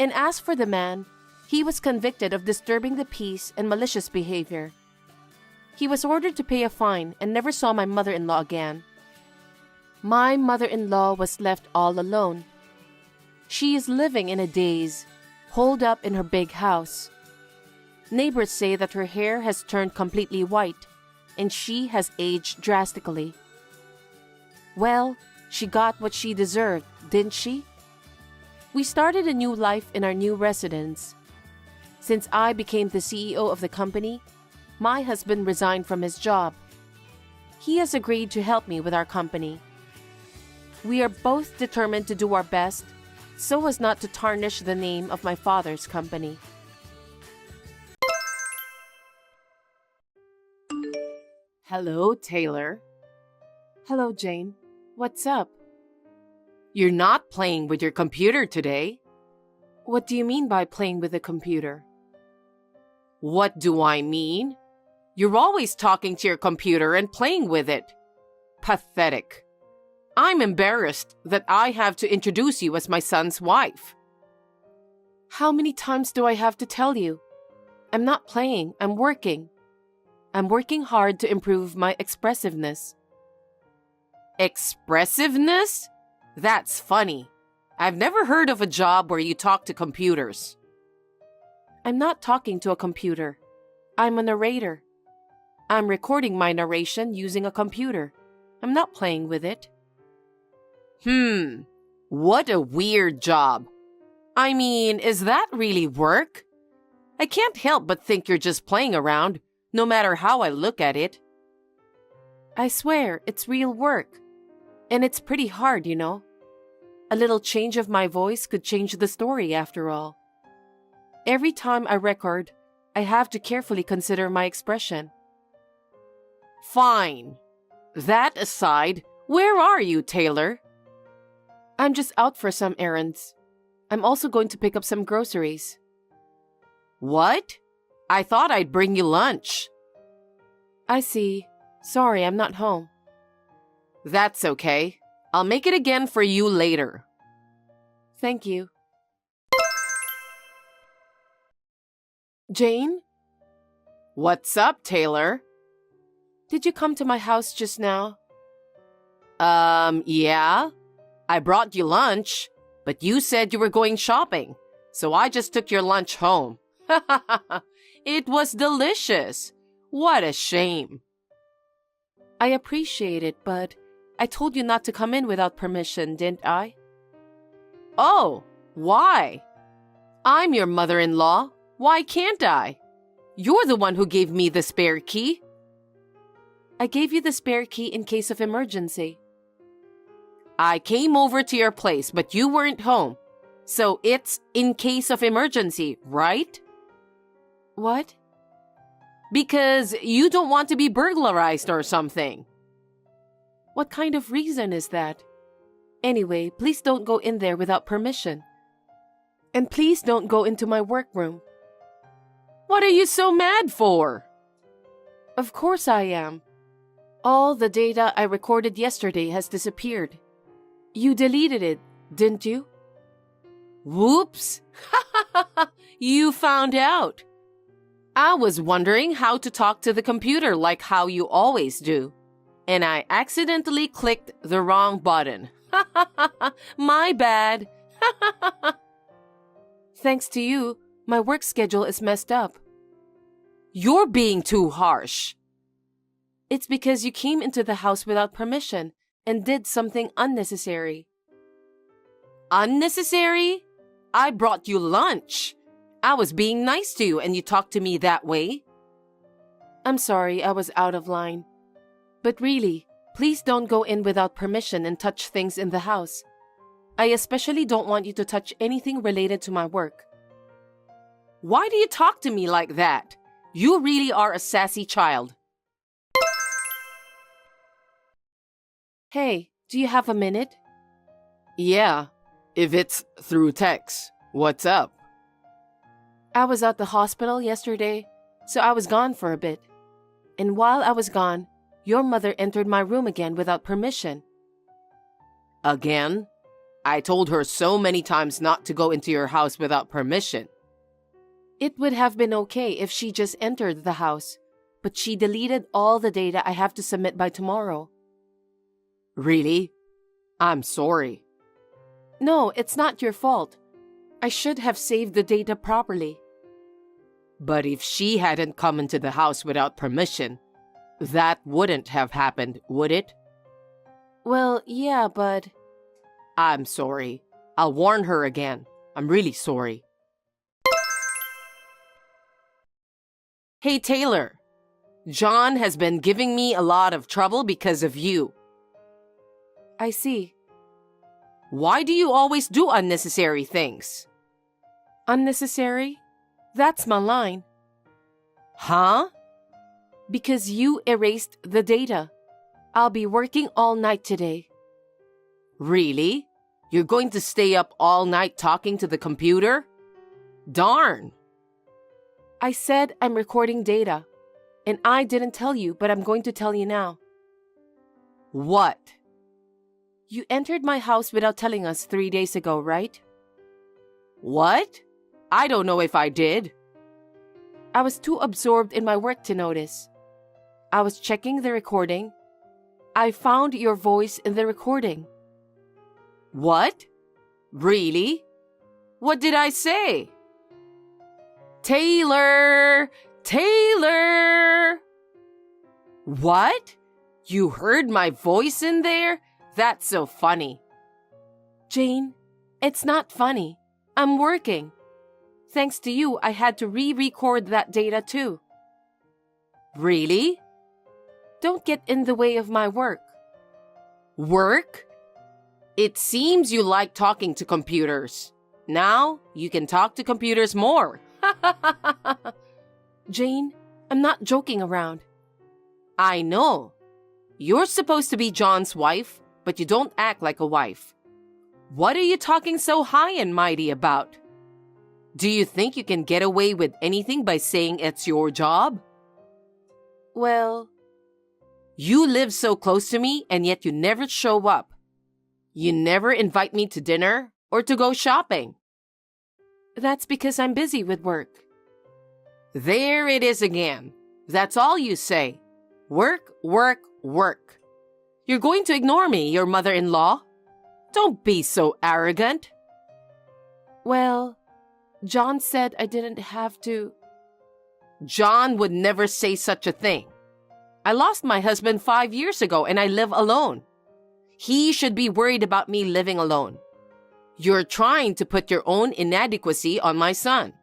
And as for the man, he was convicted of disturbing the peace and malicious behavior. He was ordered to pay a fine and never saw my mother-in-law again. My mother-in-law was left all alone. She is living in a daze, holed up in her big house. Neighbors say that her hair has turned completely white, and she has aged drastically. Well, she got what she deserved, didn't she? We started a new life in our new residence. Since I became the CEO of the company, my husband resigned from his job. He has agreed to help me with our company. We are both determined to do our best so as not to tarnish the name of my father's company. Hello, Taylor. Hello, Jane. What's up? You're not playing with your computer today. What do you mean by playing with the computer? What do I mean? You're always talking to your computer and playing with it. Pathetic. I'm embarrassed that I have to introduce you as my son's wife. How many times do I have to tell you? I'm not playing, I'm working. I'm working hard to improve my expressiveness. Expressiveness? That's funny. I've never heard of a job where you talk to computers. I'm not talking to a computer. I'm a narrator. I'm recording my narration using a computer. I'm not playing with it. What a weird job. I mean, is that really work? I can't help but think you're just playing around, no matter how I look at it. I swear, it's real work. And it's pretty hard, you know. A little change of my voice could change the story after all. Every time I record, I have to carefully consider my expression. Fine. That aside, where are you, Taylor? I'm just out for some errands. I'm also going to pick up some groceries. What? I thought I'd bring you lunch. I see. Sorry, I'm not home. That's okay. I'll make it again for you later. Thank you. Jane? What's up, Taylor? Did you come to my house just now? Yeah. I brought you lunch, but you said you were going shopping, so I just took your lunch home. It was delicious. What a shame. I appreciate it, but I told you not to come in without permission, didn't I? Oh, why? I'm your mother-in-law. Why can't I? You're the one who gave me the spare key. I gave you the spare key in case of emergency. I came over to your place, but you weren't home. So it's in case of emergency, right? What? Because you don't want to be burglarized or something. What kind of reason is that? Anyway, please don't go in there without permission. And please don't go into my workroom. What are you so mad for? Of course I am. All the data I recorded yesterday has disappeared. You deleted it, didn't you? Whoops! You found out. I was wondering how to talk to the computer like how you always do. And I accidentally clicked the wrong button. My bad. Thanks to you, my work schedule is messed up. You're being too harsh. It's because you came into the house without permission and did something unnecessary. Unnecessary? I brought you lunch. I was being nice to you and you talked to me that way. I'm sorry, I was out of line. But really, please don't go in without permission and touch things in the house. I especially don't want you to touch anything related to my work. Why do you talk to me like that? You really are a sassy child. Hey, do you have a minute? Yeah, if it's through text. What's up? I was at the hospital yesterday, so I was gone for a bit. And while I was gone, your mother entered my room again without permission. Again? I told her so many times not to go into your house without permission. It would have been okay if she just entered the house, but she deleted all the data I have to submit by tomorrow. Really? I'm sorry. No, it's not your fault. I should have saved the data properly. But if she hadn't come into the house without permission, that wouldn't have happened, would it? Well, yeah, but... I'm sorry. I'll warn her again. I'm really sorry. Hey, Taylor. John has been giving me a lot of trouble because of you. I see. Why do you always do unnecessary things? Unnecessary? That's my line. Huh? Because you erased the data. I'll be working all night today. Really? You're going to stay up all night talking to the computer? Darn! I said I'm recording data. And I didn't tell you, but I'm going to tell you now. What? You entered my house without telling us 3 days ago, right? What? I don't know if I did. I was too absorbed in my work to notice. I was checking the recording. I found your voice in the recording. What? Really? What did I say? Taylor! Taylor! What? You heard my voice in there? That's so funny. Jane, it's not funny. I'm working. Thanks to you, I had to re-record that data too. Really? Don't get in the way of my work. Work? It seems you like talking to computers. Now you can talk to computers more. Jane, I'm not joking around. I know. You're supposed to be John's wife, but you don't act like a wife. What are you talking so high and mighty about? Do you think you can get away with anything by saying it's your job? Well, you live so close to me and yet you never show up. You never invite me to dinner or to go shopping. That's because I'm busy with work. There it is again. That's all you say. Work, work, work. You're going to ignore me, your mother-in-law? Don't be so arrogant. Well, John said I didn't have to. John would never say such a thing. I lost my husband 5 years ago and I live alone. He should be worried about me living alone. You're trying to put your own inadequacy on my son.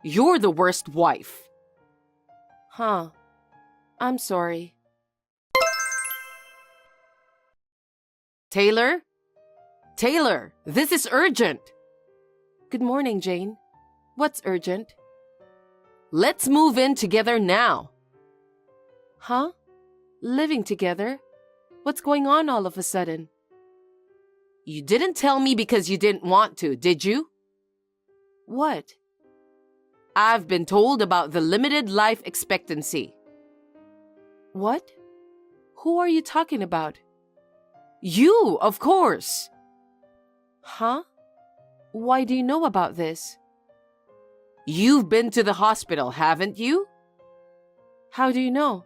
You're the worst wife. Huh. I'm sorry. Taylor, Taylor, this is urgent. Good morning, Jane. What's urgent? Let's move in together now. Huh? Living together? What's going on all of a sudden? You didn't tell me because you didn't want to, did you? What? I've been told about the limited life expectancy. What? Who are you talking about? You, of course. Huh? Why do you know about this? You've been to the hospital, haven't you? How do you know?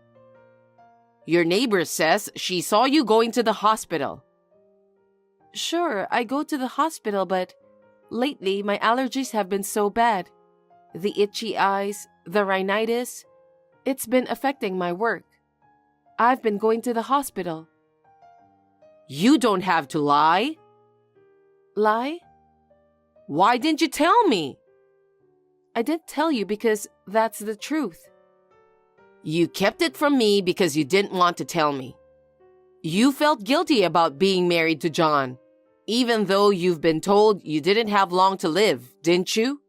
Your neighbor says she saw you going to the hospital. Sure, I go to the hospital, but lately my allergies have been so bad. The itchy eyes, the rhinitis, it's been affecting my work. I've been going to the hospital. You don't have to lie. Lie? Why didn't you tell me? I didn't tell you because that's the truth. You kept it from me because you didn't want to tell me. You felt guilty about being married to John, even though you've been told you didn't have long to live, didn't you?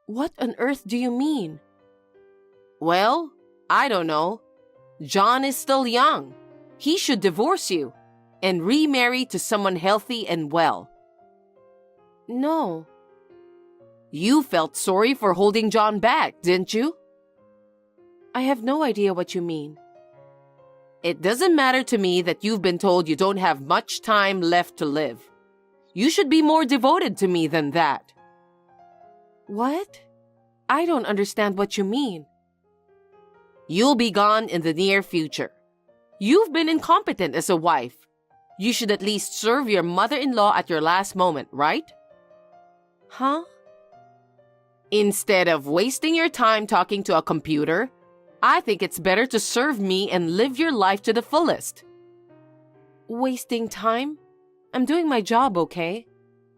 What on earth do you mean? Well, I don't know. John is still young. He should divorce you and remarry to someone healthy and well. No. You felt sorry for holding John back, didn't you? I have no idea what you mean. It doesn't matter to me that you've been told you don't have much time left to live. You should be more devoted to me than that. What? I don't understand what you mean. You'll be gone in the near future. You've been incompetent as a wife. You should at least serve your mother-in-law at your last moment, right? Huh? Instead of wasting your time talking to a computer, I think it's better to serve me and live your life to the fullest. Wasting time? I'm doing my job, okay?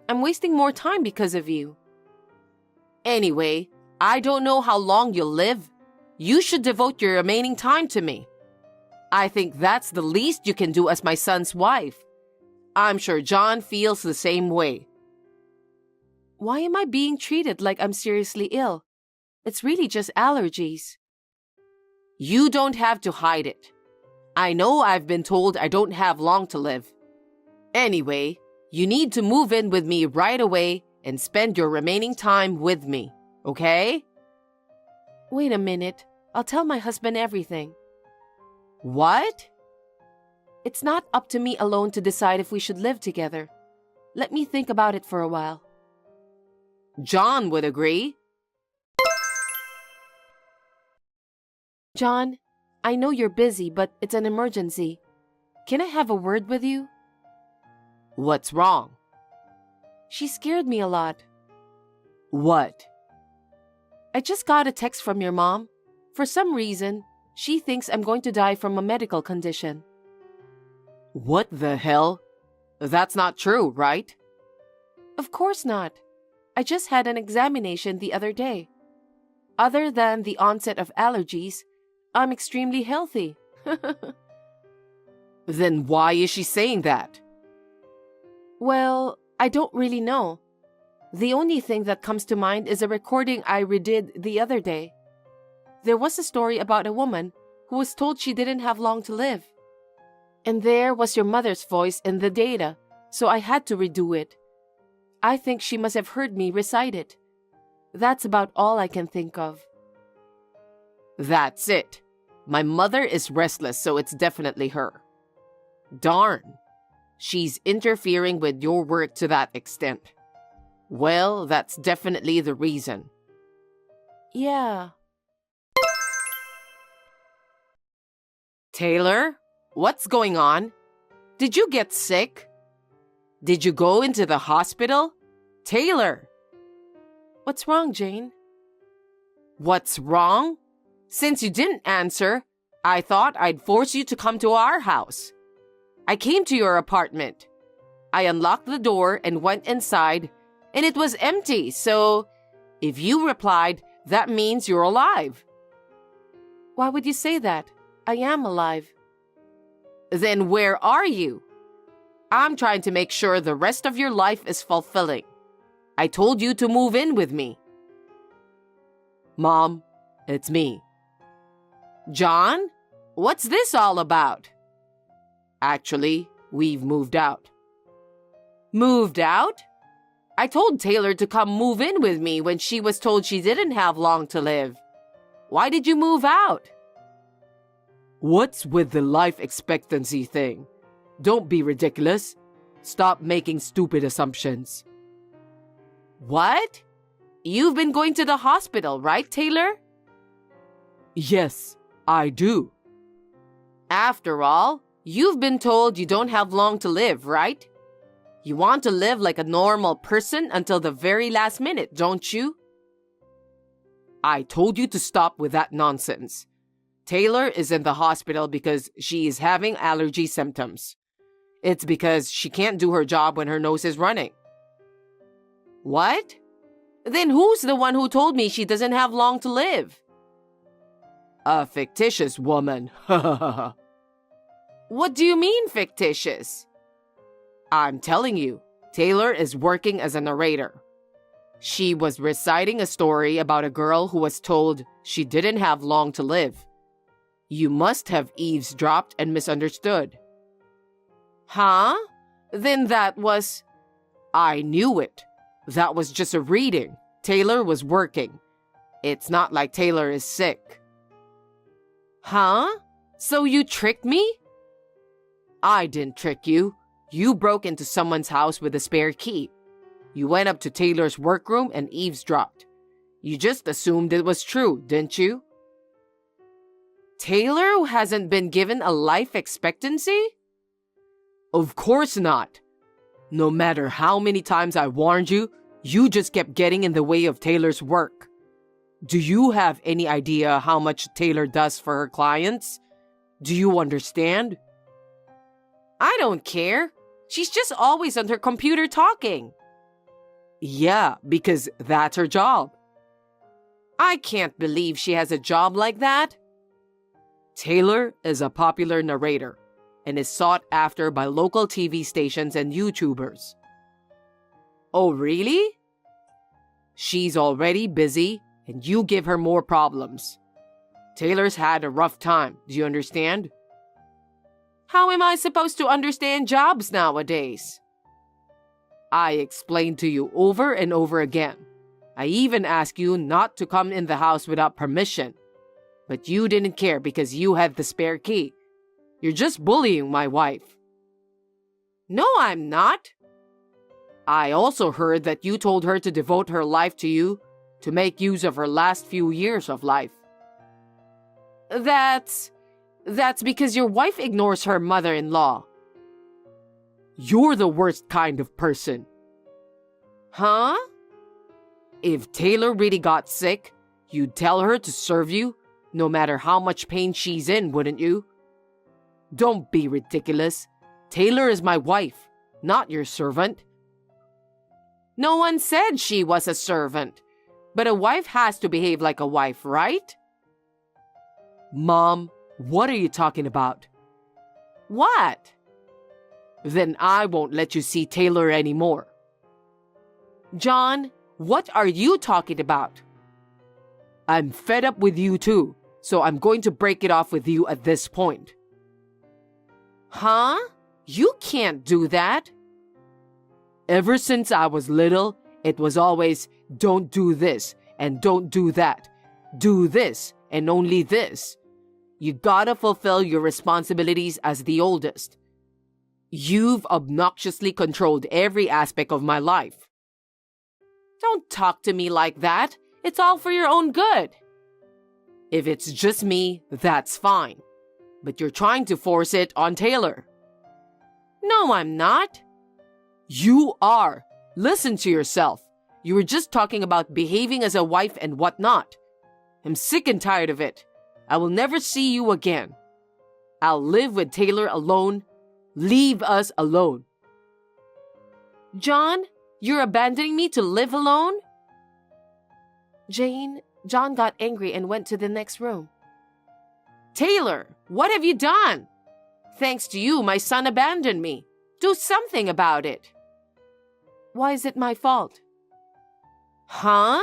I'm wasting more time because of you. Anyway, I don't know how long you'll live. You should devote your remaining time to me. I think that's the least you can do as my son's wife. I'm sure John feels the same way. Why am I being treated like I'm seriously ill? It's really just allergies. You don't have to hide it. I know I've been told I don't have long to live. Anyway, you need to move in with me right away and spend your remaining time with me, okay? Wait a minute. I'll tell my husband everything. What? It's not up to me alone to decide if we should live together. Let me think about it for a while. John would agree. John, I know you're busy, but it's an emergency. Can I have a word with you? What's wrong? She scared me a lot. What? I just got a text from your mom. For some reason, she thinks I'm going to die from a medical condition. What the hell? That's not true, right? Of course not. I just had an examination the other day. Other than the onset of allergies, I'm extremely healthy. Then why is she saying that? Well, I don't really know. The only thing that comes to mind is a recording I redid the other day. There was a story about a woman who was told she didn't have long to live. And there was your mother's voice in the data, so I had to redo it. I think she must have heard me recite it. That's about all I can think of. That's it. My mother is restless, so it's definitely her. Darn. She's interfering with your work to that extent. Well, that's definitely the reason. Yeah. Taylor, what's going on? Did you get sick? Did you go into the hospital? Taylor! What's wrong, Jane? What's wrong? Since you didn't answer, I thought I'd force you to come to our house. I came to your apartment. I unlocked the door and went inside, and it was empty, so if you replied, that means you're alive. Why would you say that? I am alive. Then where are you? I'm trying to make sure the rest of your life is fulfilling. I told you to move in with me. Mom, it's me. John, what's this all about? Actually, we've moved out. Moved out? I told Taylor to come move in with me when she was told she didn't have long to live. Why did you move out? What's with the life expectancy thing? Don't be ridiculous. Stop making stupid assumptions. What? You've been going to the hospital, right, Taylor? Yes, I do. After all, you've been told you don't have long to live, right? You want to live like a normal person until the very last minute, don't you? I told you to stop with that nonsense. Taylor is in the hospital because she is having allergy symptoms. It's because she can't do her job when her nose is running. What? Then who's the one who told me she doesn't have long to live? A fictitious woman. What do you mean, fictitious? I'm telling you, Taylor is working as a narrator. She was reciting a story about a girl who was told she didn't have long to live. You must have eavesdropped and misunderstood. Huh? Then that was... I knew it. That was just a reading. Taylor was working. It's not like Taylor is sick. Huh? So you tricked me? I didn't trick you. You broke into someone's house with a spare key. You went up to Taylor's workroom and eavesdropped. You just assumed it was true, didn't you? Taylor hasn't been given a life expectancy? Of course not. No matter how many times I warned you, you just kept getting in the way of Taylor's work. Do you have any idea how much Taylor does for her clients? Do you understand? I don't care. She's just always on her computer talking. Yeah, because that's her job. I can't believe she has a job like that. Taylor is a popular narrator and is sought after by local TV stations and YouTubers. Oh, really? She's already busy and you give her more problems. Taylor's had a rough time, do you understand? How am I supposed to understand jobs nowadays? I explained to you over and over again. I even asked you not to come in the house without permission. But you didn't care because you had the spare key. You're just bullying my wife. No, I'm not. I also heard that you told her to devote her life to you, to make use of her last few years of life. That's because your wife ignores her mother-in-law. You're the worst kind of person. Huh? If Taylor really got sick, you'd tell her to serve you, no matter how much pain she's in, wouldn't you? Don't be ridiculous. Taylor is my wife, not your servant. No one said she was a servant, but a wife has to behave like a wife, right? Mom, what are you talking about? What? Then I won't let you see Taylor anymore. John, what are you talking about? I'm fed up with you too, so I'm going to break it off with you at this point. Huh? You can't do that. Ever since I was little, it was always, don't do this and don't do that. Do this and only this. You gotta fulfill your responsibilities as the oldest. You've obnoxiously controlled every aspect of my life. Don't talk to me like that. It's all for your own good. If it's just me, that's fine. But you're trying to force it on Taylor. No, I'm not. You are. Listen to yourself. You were just talking about behaving as a wife and whatnot. I'm sick and tired of it. I will never see you again. I'll live with Taylor alone. Leave us alone. John, you're abandoning me to live alone? John got angry and went to the next room. Taylor, what have you done? Thanks to you, my son abandoned me. Do something about it. Why is it my fault? Huh?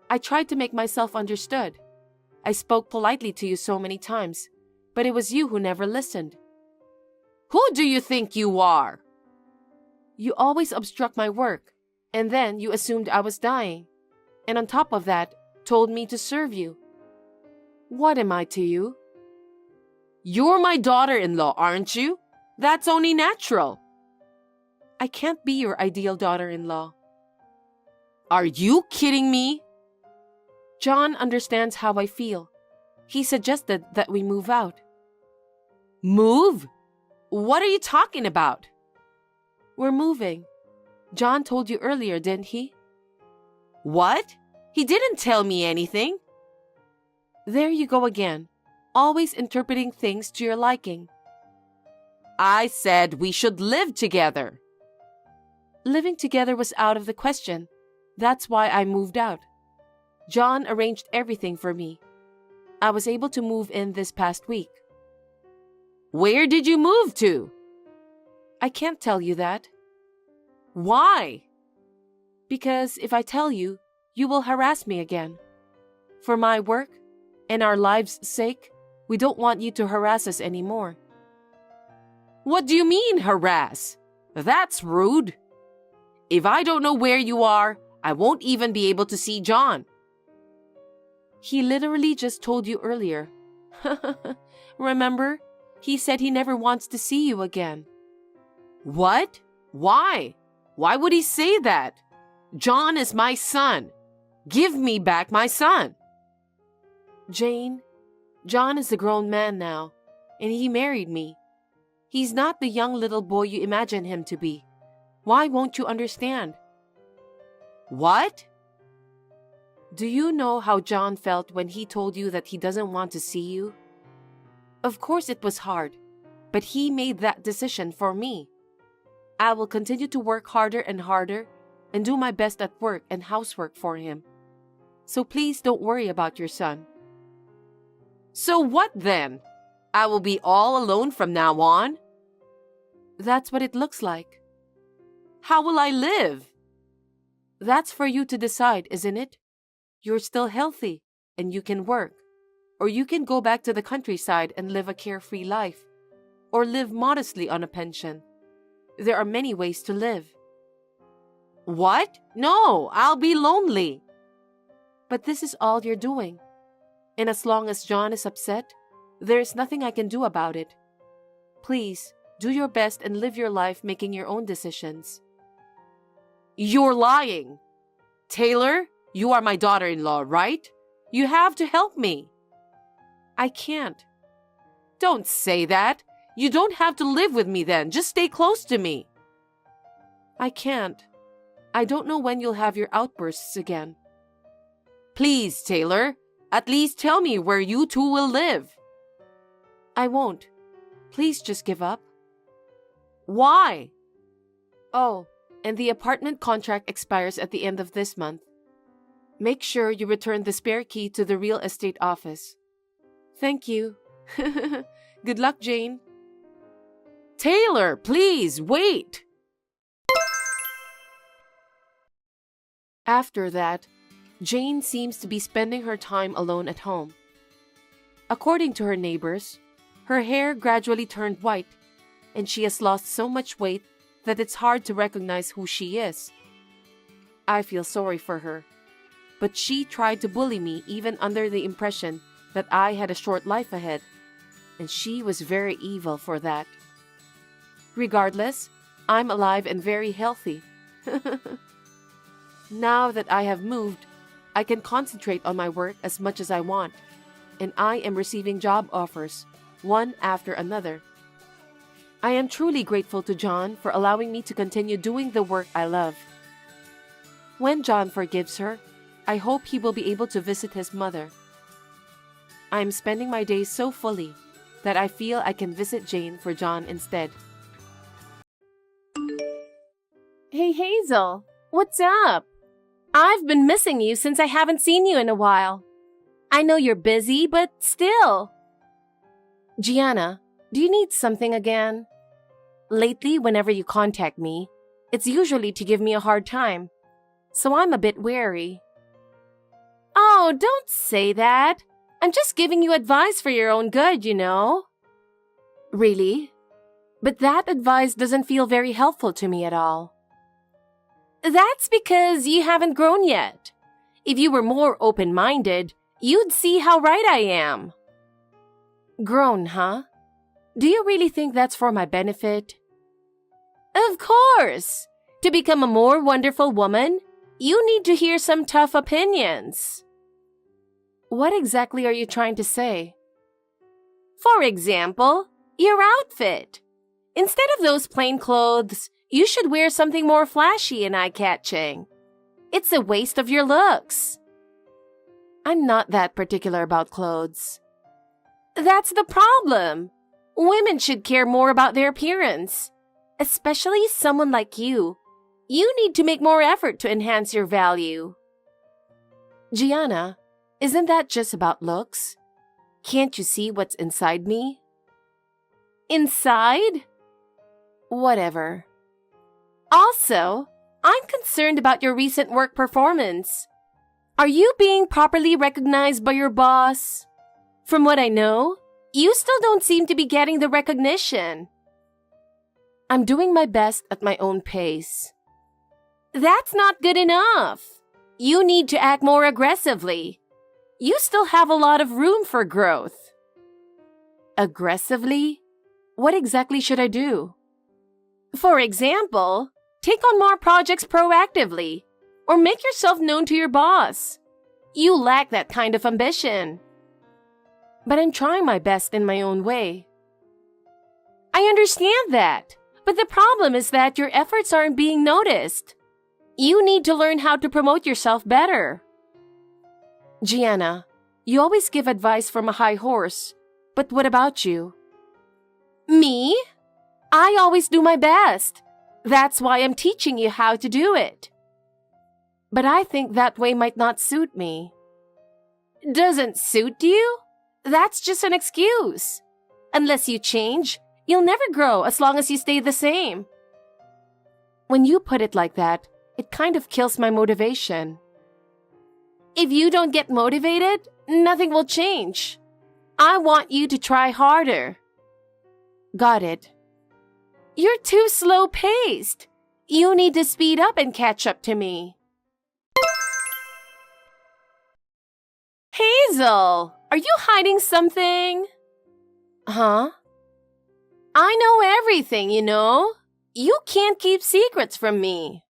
I tried to make myself understood. I spoke politely to you so many times, but it was you who never listened. Who do you think you are? You always obstruct my work, and then you assumed I was dying, and on top of that, told me to serve you. What am I to you? You're my daughter-in-law, aren't you? That's only natural. I can't be your ideal daughter-in-law. Are you kidding me? John understands how I feel. He suggested that we move out. Move? What are you talking about? We're moving. John told you earlier, didn't he? What? He didn't tell me anything. There you go again, always interpreting things to your liking. I said we should live together. Living together was out of the question. That's why I moved out. John arranged everything for me. I was able to move in this past week. Where did you move to? I can't tell you that. Why? Because if I tell you, you will harass me again. For my work and our lives' sake, we don't want you to harass us anymore. What do you mean, harass? That's rude. If I don't know where you are, I won't even be able to see John. He literally just told you earlier. Remember? He said he never wants to see you again. What? Why? Why would he say that? John is my son. Give me back my son. Jane, John is a grown man now, and he married me. He's not the young little boy you imagine him to be. Why won't you understand? What? Do you know how John felt when he told you that he doesn't want to see you? Of course it was hard, but he made that decision for me. I will continue to work harder and harder and do my best at work and housework for him. So please don't worry about your son. So what then? I will be all alone from now on? That's what it looks like. How will I live? That's for you to decide, isn't it? You're still healthy and you can work. Or you can go back to the countryside and live a carefree life. Or live modestly on a pension. There are many ways to live. What? No, I'll be lonely. But this is all you're doing. And as long as John is upset, there is nothing I can do about it. Please, do your best and live your life making your own decisions. You're lying. Taylor, you are my daughter-in-law, right? You have to help me. I can't. Don't say that. You don't have to live with me then. Just stay close to me. I can't. I don't know when you'll have your outbursts again. Please, Taylor, at least tell me where you two will live. I won't. Please just give up. Why? Oh, and the apartment contract expires at the end of this month. Make sure you return the spare key to the real estate office. Thank you. Good luck, Jane. Taylor, please, wait. After that, Jane seems to be spending her time alone at home. According to her neighbors, her hair gradually turned white, and she has lost so much weight that it's hard to recognize who she is. I feel sorry for her, but she tried to bully me even under the impression that I had a short life ahead, and she was very evil for that. Regardless, I'm alive and very healthy. Now that I have moved, I can concentrate on my work as much as I want, and I am receiving job offers, one after another. I am truly grateful to John for allowing me to continue doing the work I love. When John forgives her, I hope he will be able to visit his mother. I am spending my days so fully that I feel I can visit Jane for John instead. Hey Hazel, what's up? I've been missing you since I haven't seen you in a while. I know you're busy, but still. Gianna, do you need something again? Lately, whenever you contact me, it's usually to give me a hard time. So I'm a bit wary. Oh, don't say that. I'm just giving you advice for your own good, you know. Really? But that advice doesn't feel very helpful to me at all. That's because you haven't grown yet. If you were more open-minded, you'd see how right I am. Grown, huh? Do you really think that's for my benefit? Of course. To become a more wonderful woman, you need to hear some tough opinions. What exactly are you trying to say? For example, your outfit. Instead of those plain clothes, you should wear something more flashy and eye-catching. It's a waste of your looks. I'm not that particular about clothes. That's the problem. Women should care more about their appearance. Especially someone like you. You need to make more effort to enhance your value. Gianna, isn't that just about looks? Can't you see what's inside me? Inside? Whatever. Also, I'm concerned about your recent work performance. Are you being properly recognized by your boss? From what I know, you still don't seem to be getting the recognition. I'm doing my best at my own pace. That's not good enough. You need to act more aggressively. You still have a lot of room for growth. Aggressively? What exactly should I do? For example, take on more projects proactively, or make yourself known to your boss. You lack that kind of ambition. But I'm trying my best in my own way. I understand that, but the problem is that your efforts aren't being noticed. You need to learn how to promote yourself better. Gianna, you always give advice from a high horse, but what about you? Me? I always do my best. That's why I'm teaching you how to do it. But I think that way might not suit me. Doesn't suit you? That's just an excuse. Unless you change, you'll never grow as long as you stay the same. When you put it like that, it kind of kills my motivation. If you don't get motivated, nothing will change. I want you to try harder. Got it. You're too slow-paced. You need to speed up and catch up to me. Hazel, are you hiding something? Huh? I know everything, you know. You can't keep secrets from me.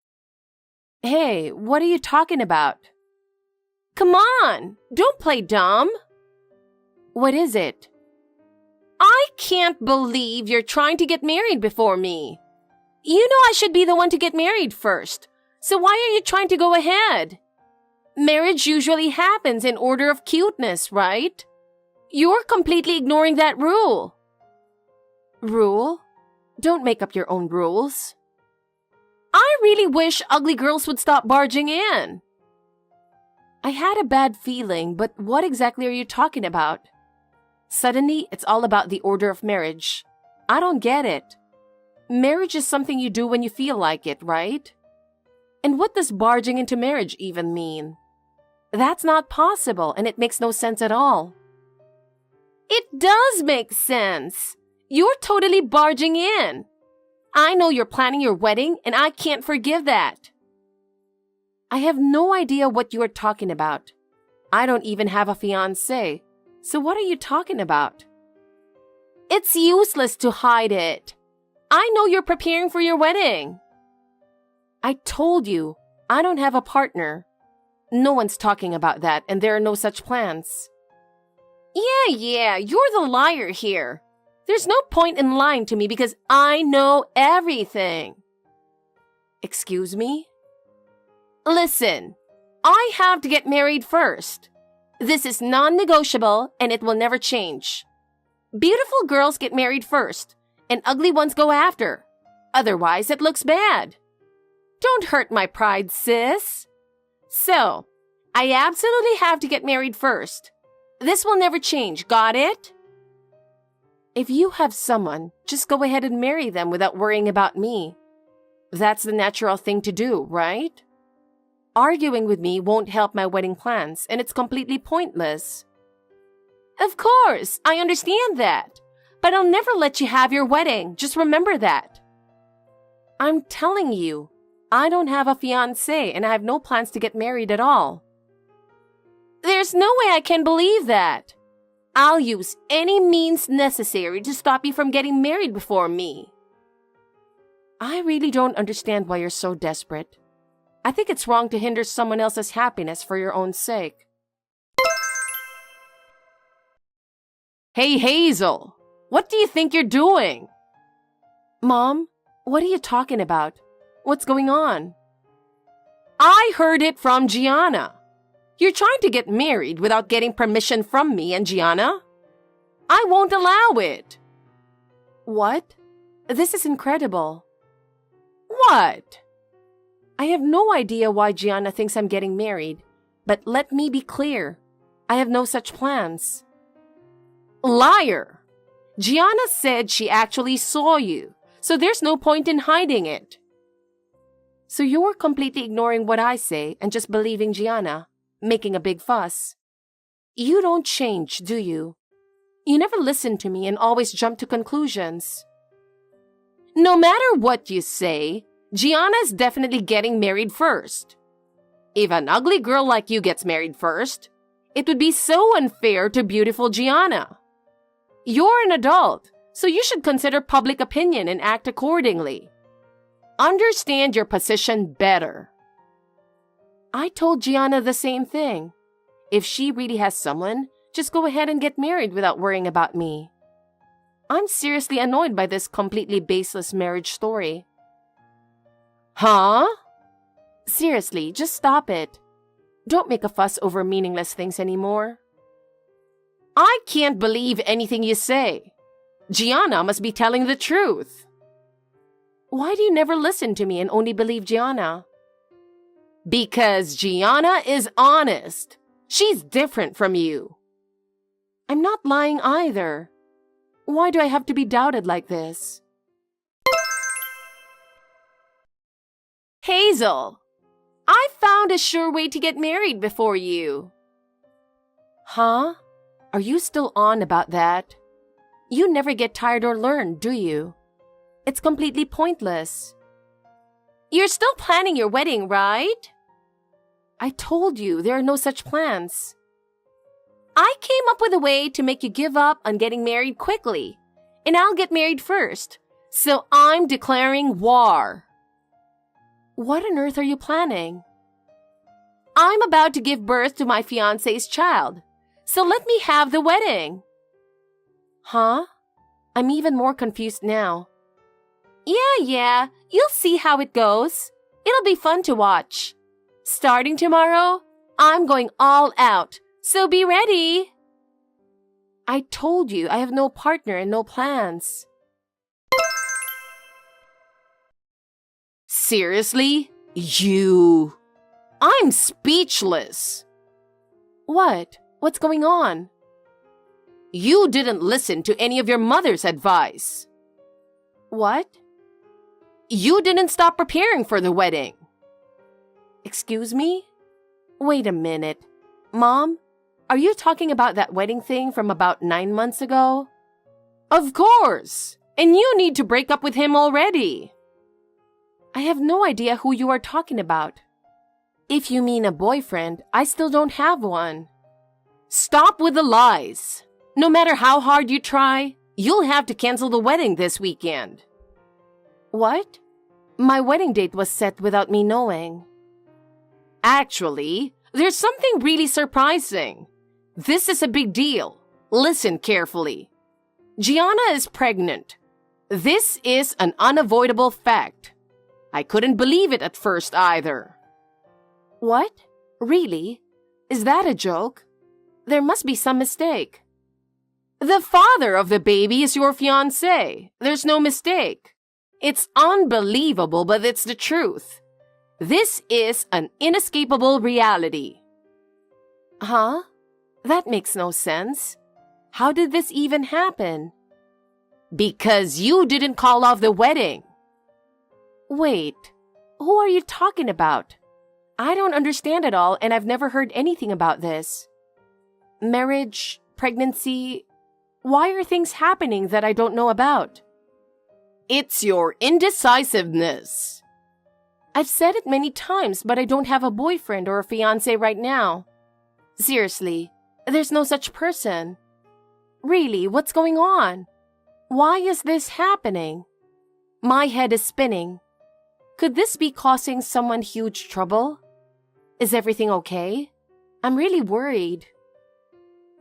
Hey, what are you talking about? Come on, don't play dumb. What is it? I can't believe you're trying to get married before me. You know I should be the one to get married first. So why are you trying to go ahead? Marriage usually happens in order of cuteness, right? You're completely ignoring that rule. Rule? Don't make up your own rules. I really wish ugly girls would stop barging in. I had a bad feeling, but what exactly are you talking about? Suddenly, it's all about the order of marriage. I don't get it. Marriage is something you do when you feel like it, right? And what does barging into marriage even mean? That's not possible, and it makes no sense at all. It does make sense. You're totally barging in. I know you're planning your wedding, and I can't forgive that. I have no idea what you are talking about. I don't even have a fiancé. So what are you talking about? It's useless to hide it. I know you're preparing for your wedding. I told you, I don't have a partner. No one's talking about that, and there are no such plans. Yeah, you're the liar here. There's no point in lying to me because I know everything. Excuse me? Listen, I have to get married first. This is non-negotiable and it will never change. Beautiful girls get married first, and ugly ones go after. Otherwise, it looks bad. Don't hurt my pride, sis. So, I absolutely have to get married first. This will never change, got it? If you have someone, just go ahead and marry them without worrying about me. That's the natural thing to do, right? Arguing with me won't help my wedding plans, and it's completely pointless. Of course, I understand that. But I'll never let you have your wedding. Just remember that. I'm telling you, I don't have a fiancé and I have no plans to get married at all. There's no way I can believe that. I'll use any means necessary to stop you from getting married before me. I really don't understand why you're so desperate. I think it's wrong to hinder someone else's happiness for your own sake. Hey, Hazel, what do you think you're doing? Mom, what are you talking about? What's going on? I heard it from Gianna. You're trying to get married without getting permission from me and Gianna? I won't allow it. What? This is incredible. What? I have no idea why Gianna thinks I'm getting married, but let me be clear. I have no such plans. Liar! Gianna said she actually saw you, so there's no point in hiding it. So you're completely ignoring what I say and just believing Gianna, making a big fuss. You don't change, do you? You never listen to me and always jump to conclusions. No matter what you say, Gianna's definitely getting married first. If an ugly girl like you gets married first, it would be so unfair to beautiful Gianna. You're an adult, so you should consider public opinion and act accordingly. Understand your position better. I told Gianna the same thing. If she really has someone, just go ahead and get married without worrying about me. I'm seriously annoyed by this completely baseless marriage story. Huh? Seriously, just stop it. Don't make a fuss over meaningless things anymore. I can't believe anything you say. Gianna must be telling the truth. Why do you never listen to me and only believe Gianna? Because Gianna is honest. She's different from you. I'm not lying either. Why do I have to be doubted like this? Hazel, I found a sure way to get married before you. Huh? Are you still on about that? You never get tired or learn, do you? It's completely pointless. You're still planning your wedding, right? I told you there are no such plans. I came up with a way to make you give up on getting married quickly, and I'll get married first. So I'm declaring war. What on earth are you planning? I'm about to give birth to my fiancé's child, so let me have the wedding. Huh? I'm even more confused now. Yeah, you'll see how it goes. It'll be fun to watch. Starting tomorrow, I'm going all out, so be ready. I told you I have no partner and no plans. Seriously? You? I'm speechless. What? What's going on? You didn't listen to any of your mother's advice. What? You didn't stop preparing for the wedding. Excuse me? Wait a minute. Mom, are you talking about that wedding thing from about 9 months ago? Of course. And you need to break up with him already. I have no idea who you are talking about. If you mean a boyfriend, I still don't have one. Stop with the lies. No matter how hard you try, you'll have to cancel the wedding this weekend. What? My wedding date was set without me knowing. Actually, there's something really surprising. This is a big deal. Listen carefully. Gianna is pregnant. This is an unavoidable fact. I couldn't believe it at first either. What? Really? Is that a joke? There must be some mistake. The father of the baby is your fiancé. There's no mistake. It's unbelievable, but it's the truth. This is an inescapable reality. Huh? That makes no sense. How did this even happen? Because you didn't call off the wedding. Wait, who are you talking about? I don't understand at all, and I've never heard anything about this. Marriage, pregnancy, why are things happening that I don't know about? It's your indecisiveness. I've said it many times, but I don't have a boyfriend or a fiancé right now. Seriously, there's no such person. Really, what's going on? Why is this happening? My head is spinning. Could this be causing someone huge trouble? Is everything okay? I'm really worried.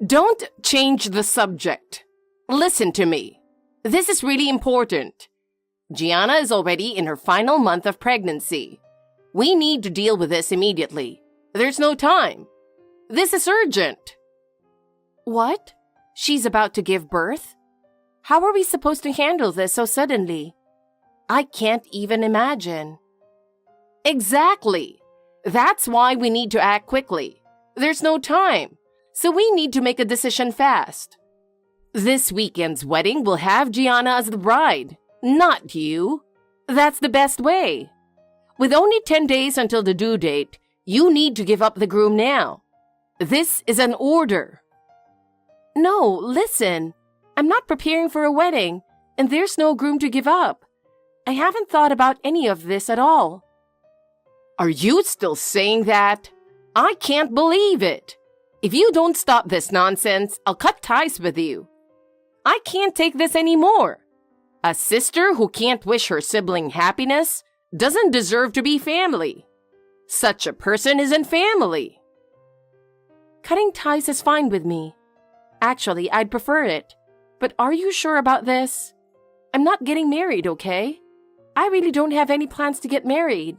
Don't change the subject. Listen to me. This is really important. Gianna is already in her final month of pregnancy. We need to deal with this immediately. There's no time. This is urgent. What? She's about to give birth? How are we supposed to handle this so suddenly? I can't even imagine. Exactly. That's why we need to act quickly. There's no time, so we need to make a decision fast. This weekend's wedding will have Gianna as the bride, not you. That's the best way. With only 10 days until the due date, you need to give up the groom now. This is an order. No, listen. I'm not preparing for a wedding, and there's no groom to give up. I haven't thought about any of this at all. Are you still saying that? I can't believe it. If you don't stop this nonsense, I'll cut ties with you. I can't take this anymore. A sister who can't wish her sibling happiness doesn't deserve to be family. Such a person isn't family. Cutting ties is fine with me. Actually, I'd prefer it. But are you sure about this? I'm not getting married, okay? I really don't have any plans to get married.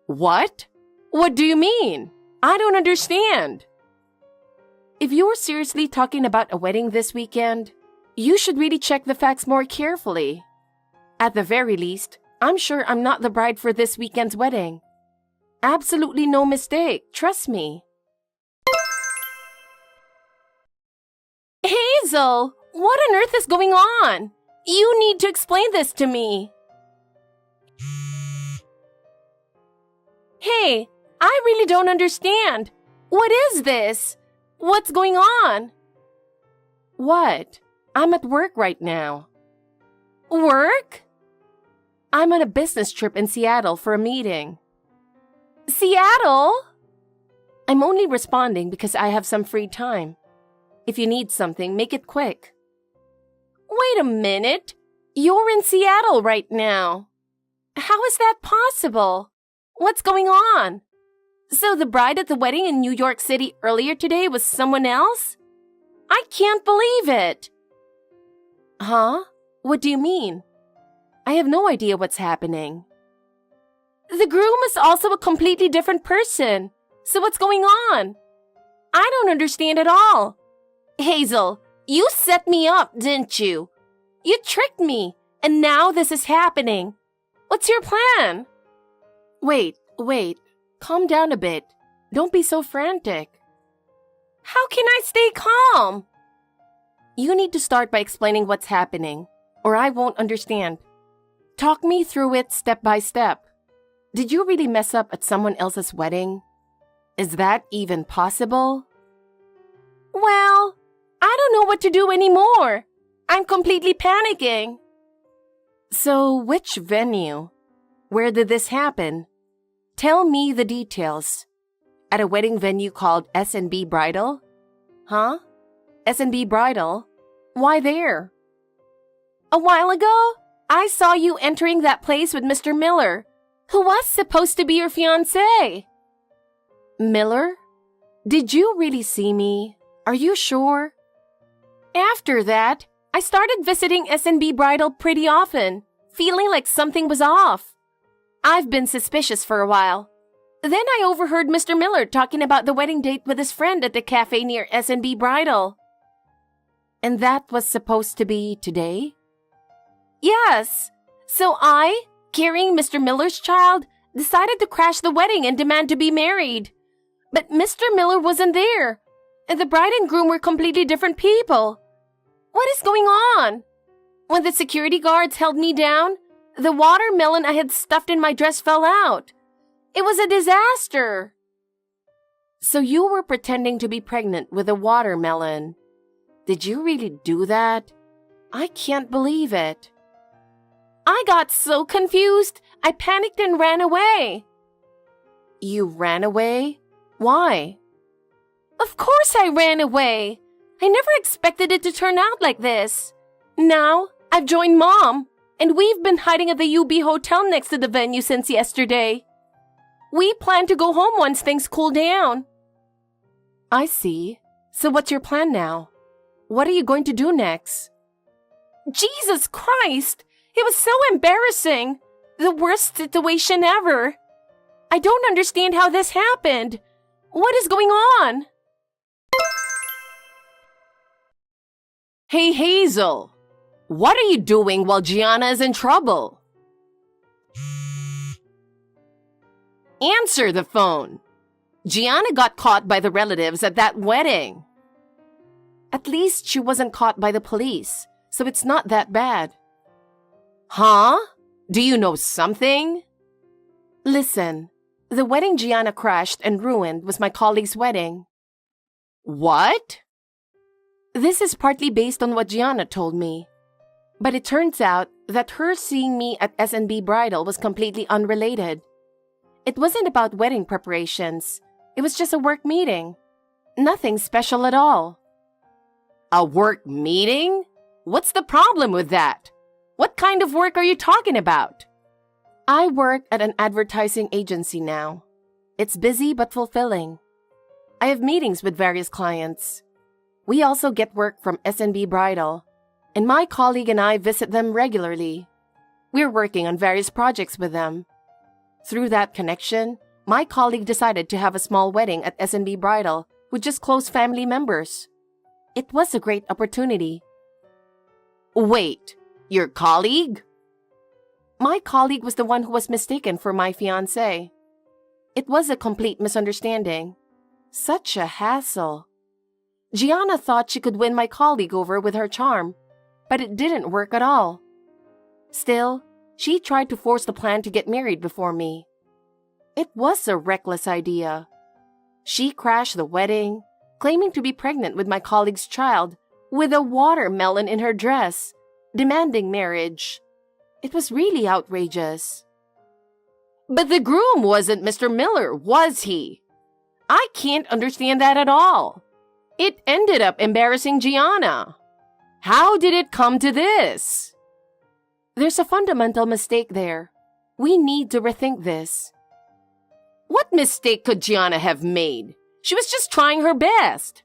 What? What do you mean? I don't understand. If you're seriously talking about a wedding this weekend, you should really check the facts more carefully. At the very least, I'm sure I'm not the bride for this weekend's wedding. Absolutely no mistake, trust me. Hazel, what on earth is going on? You need to explain this to me. Hey, I really don't understand. What is this? What's going on? What? I'm at work right now. Work? I'm on a business trip in Seattle for a meeting. Seattle? I'm only responding because I have some free time. If you need something, make it quick. Wait a minute. You're in Seattle right now. How is that possible? What's going on? So the bride at the wedding in New York City earlier today was someone else? I can't believe it. Huh? What do you mean? I have no idea what's happening. The groom is also a completely different person. So what's going on? I don't understand at all. Hazel, you set me up, didn't you? You tricked me, and now this is happening. What's your plan? Wait. Calm down a bit. Don't be so frantic. How can I stay calm? You need to start by explaining what's happening, or I won't understand. Talk me through it step by step. Did you really mess up at someone else's wedding? Is that even possible? Well, I don't know what to do anymore. I'm completely panicking. So, which venue? Where did this happen? Tell me the details. At a wedding venue called S&B Bridal? Huh? S&B Bridal? Why there? A while ago, I saw you entering that place with Mr. Miller, who was supposed to be your fiancé. Miller? Did you really see me? Are you sure? After that, I started visiting S&B Bridal pretty often, feeling like something was off. I've been suspicious for a while. Then I overheard Mr. Miller talking about the wedding date with his friend at the cafe near S&B Bridal. And that was supposed to be today? Yes. So I, carrying Mr. Miller's child, decided to crash the wedding and demand to be married. But Mr. Miller wasn't there, and the bride and groom were completely different people. What is going on? When the security guards held me down, the watermelon I had stuffed in my dress fell out. It was a disaster. So you were pretending to be pregnant with a watermelon. Did you really do that? I can't believe it. I got so confused, I panicked and ran away. You ran away? Why? Of course I ran away. I never expected it to turn out like this. Now, I've joined Mom, and we've been hiding at the UB hotel next to the venue since yesterday. We plan to go home once things cool down. I see. So what's your plan now? What are you going to do next? Jesus Christ! It was so embarrassing. The worst situation ever. I don't understand how this happened. What is going on? Hey, Hazel. What are you doing while Gianna is in trouble? Answer the phone. Gianna got caught by the relatives at that wedding. At least she wasn't caught by the police, so it's not that bad. Huh? Do you know something? Listen, the wedding Gianna crashed and ruined was my colleague's wedding. What? This is partly based on what Gianna told me. But it turns out that her seeing me at S&B Bridal was completely unrelated. It wasn't about wedding preparations. It was just a work meeting. Nothing special at all. A work meeting? What's the problem with that? What kind of work are you talking about? I work at an advertising agency now. It's busy but fulfilling. I have meetings with various clients. We also get work from S&B Bridal, and my colleague and I visit them regularly. We're working on various projects with them. Through that connection, my colleague decided to have a small wedding at S&B Bridal with just close family members. It was a great opportunity. Wait, your colleague? My colleague was the one who was mistaken for my fiancé. It was a complete misunderstanding. Such a hassle. Gianna thought she could win my colleague over with her charm, but it didn't work at all. Still, she tried to force the plan to get married before me. It was a reckless idea. She crashed the wedding, claiming to be pregnant with my colleague's child, with a watermelon in her dress, demanding marriage. It was really outrageous. But the groom wasn't Mr. Miller, was he? I can't understand that at all. It ended up embarrassing Gianna. How did it come to this? There's a fundamental mistake there. We need to rethink this. What mistake could Gianna have made? She was just trying her best.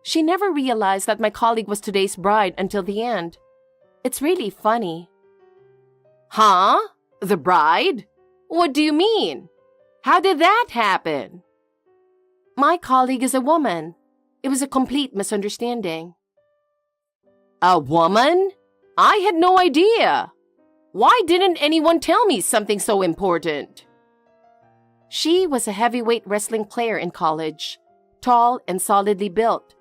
She never realized that my colleague was today's bride until the end. It's really funny. Huh? The bride? What do you mean? How did that happen? My colleague is a woman. It was a complete misunderstanding. A woman? I had no idea. Why didn't anyone tell me something so important? She was a heavyweight wrestling player in college, tall and solidly built,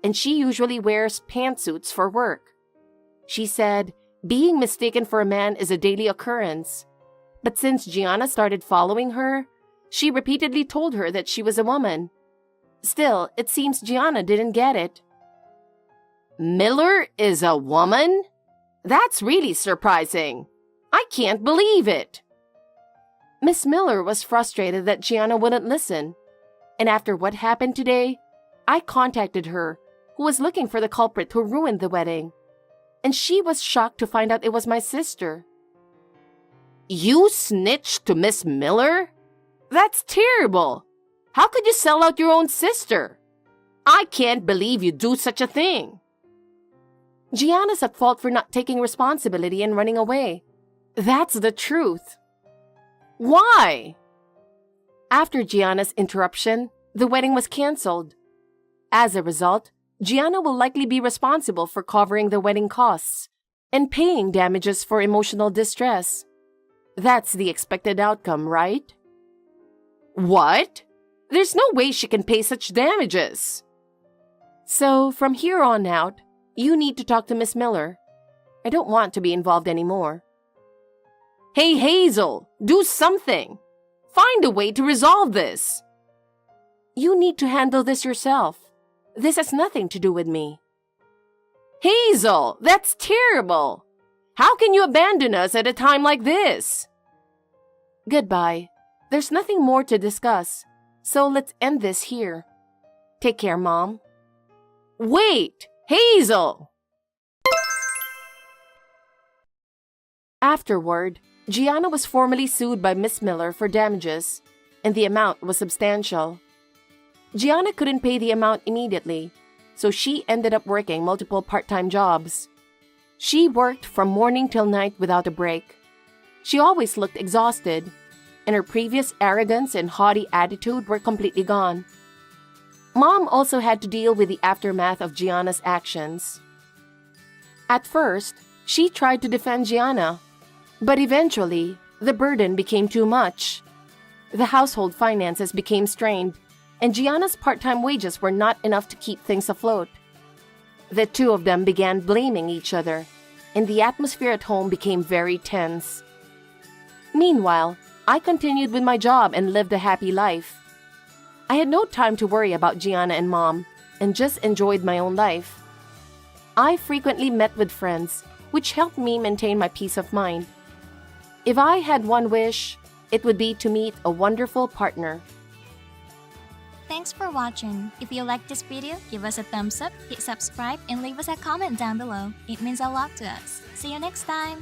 and she usually wears pantsuits for work. She said being mistaken for a man is a daily occurrence, but since Gianna started following her, she repeatedly told her that she was a woman. Still, it seems Gianna didn't get it. Miller is a woman? That's really surprising. I can't believe it. Miss Miller was frustrated that Gianna wouldn't listen, and after what happened today, I contacted her, who was looking for the culprit who ruined the wedding, and she was shocked to find out it was my sister. You snitched to Miss Miller? That's terrible. How could you sell out your own sister? I can't believe you'd do such a thing. Gianna's at fault for not taking responsibility and running away. That's the truth. Why? After Gianna's interruption, the wedding was canceled. As a result, Gianna will likely be responsible for covering the wedding costs and paying damages for emotional distress. That's the expected outcome, right? What? There's no way she can pay such damages. So, from here on out, you need to talk to Miss Miller. I don't want to be involved anymore. Hey, Hazel, do something. Find a way to resolve this. You need to handle this yourself. This has nothing to do with me. Hazel, that's terrible. How can you abandon us at a time like this? Goodbye. There's nothing more to discuss, so let's end this here. Take care, Mom. Wait, Hazel! Afterward, Gianna was formally sued by Miss Miller for damages, and the amount was substantial. Gianna couldn't pay the amount immediately, so she ended up working multiple part-time jobs. She worked from morning till night without a break. She always looked exhausted, and her previous arrogance and haughty attitude were completely gone. Mom also had to deal with the aftermath of Gianna's actions. At first, she tried to defend Gianna, but eventually, the burden became too much. The household finances became strained, and Gianna's part-time wages were not enough to keep things afloat. The two of them began blaming each other, and the atmosphere at home became very tense. Meanwhile, I continued with my job and lived a happy life. I had no time to worry about Gianna and Mom, and just enjoyed my own life. I frequently met with friends, which helped me maintain my peace of mind. If I had one wish, it would be to meet a wonderful partner. Thanks for watching. If you liked this video, give us a thumbs up, hit subscribe, and leave us a comment down below. It means a lot to us. See you next time!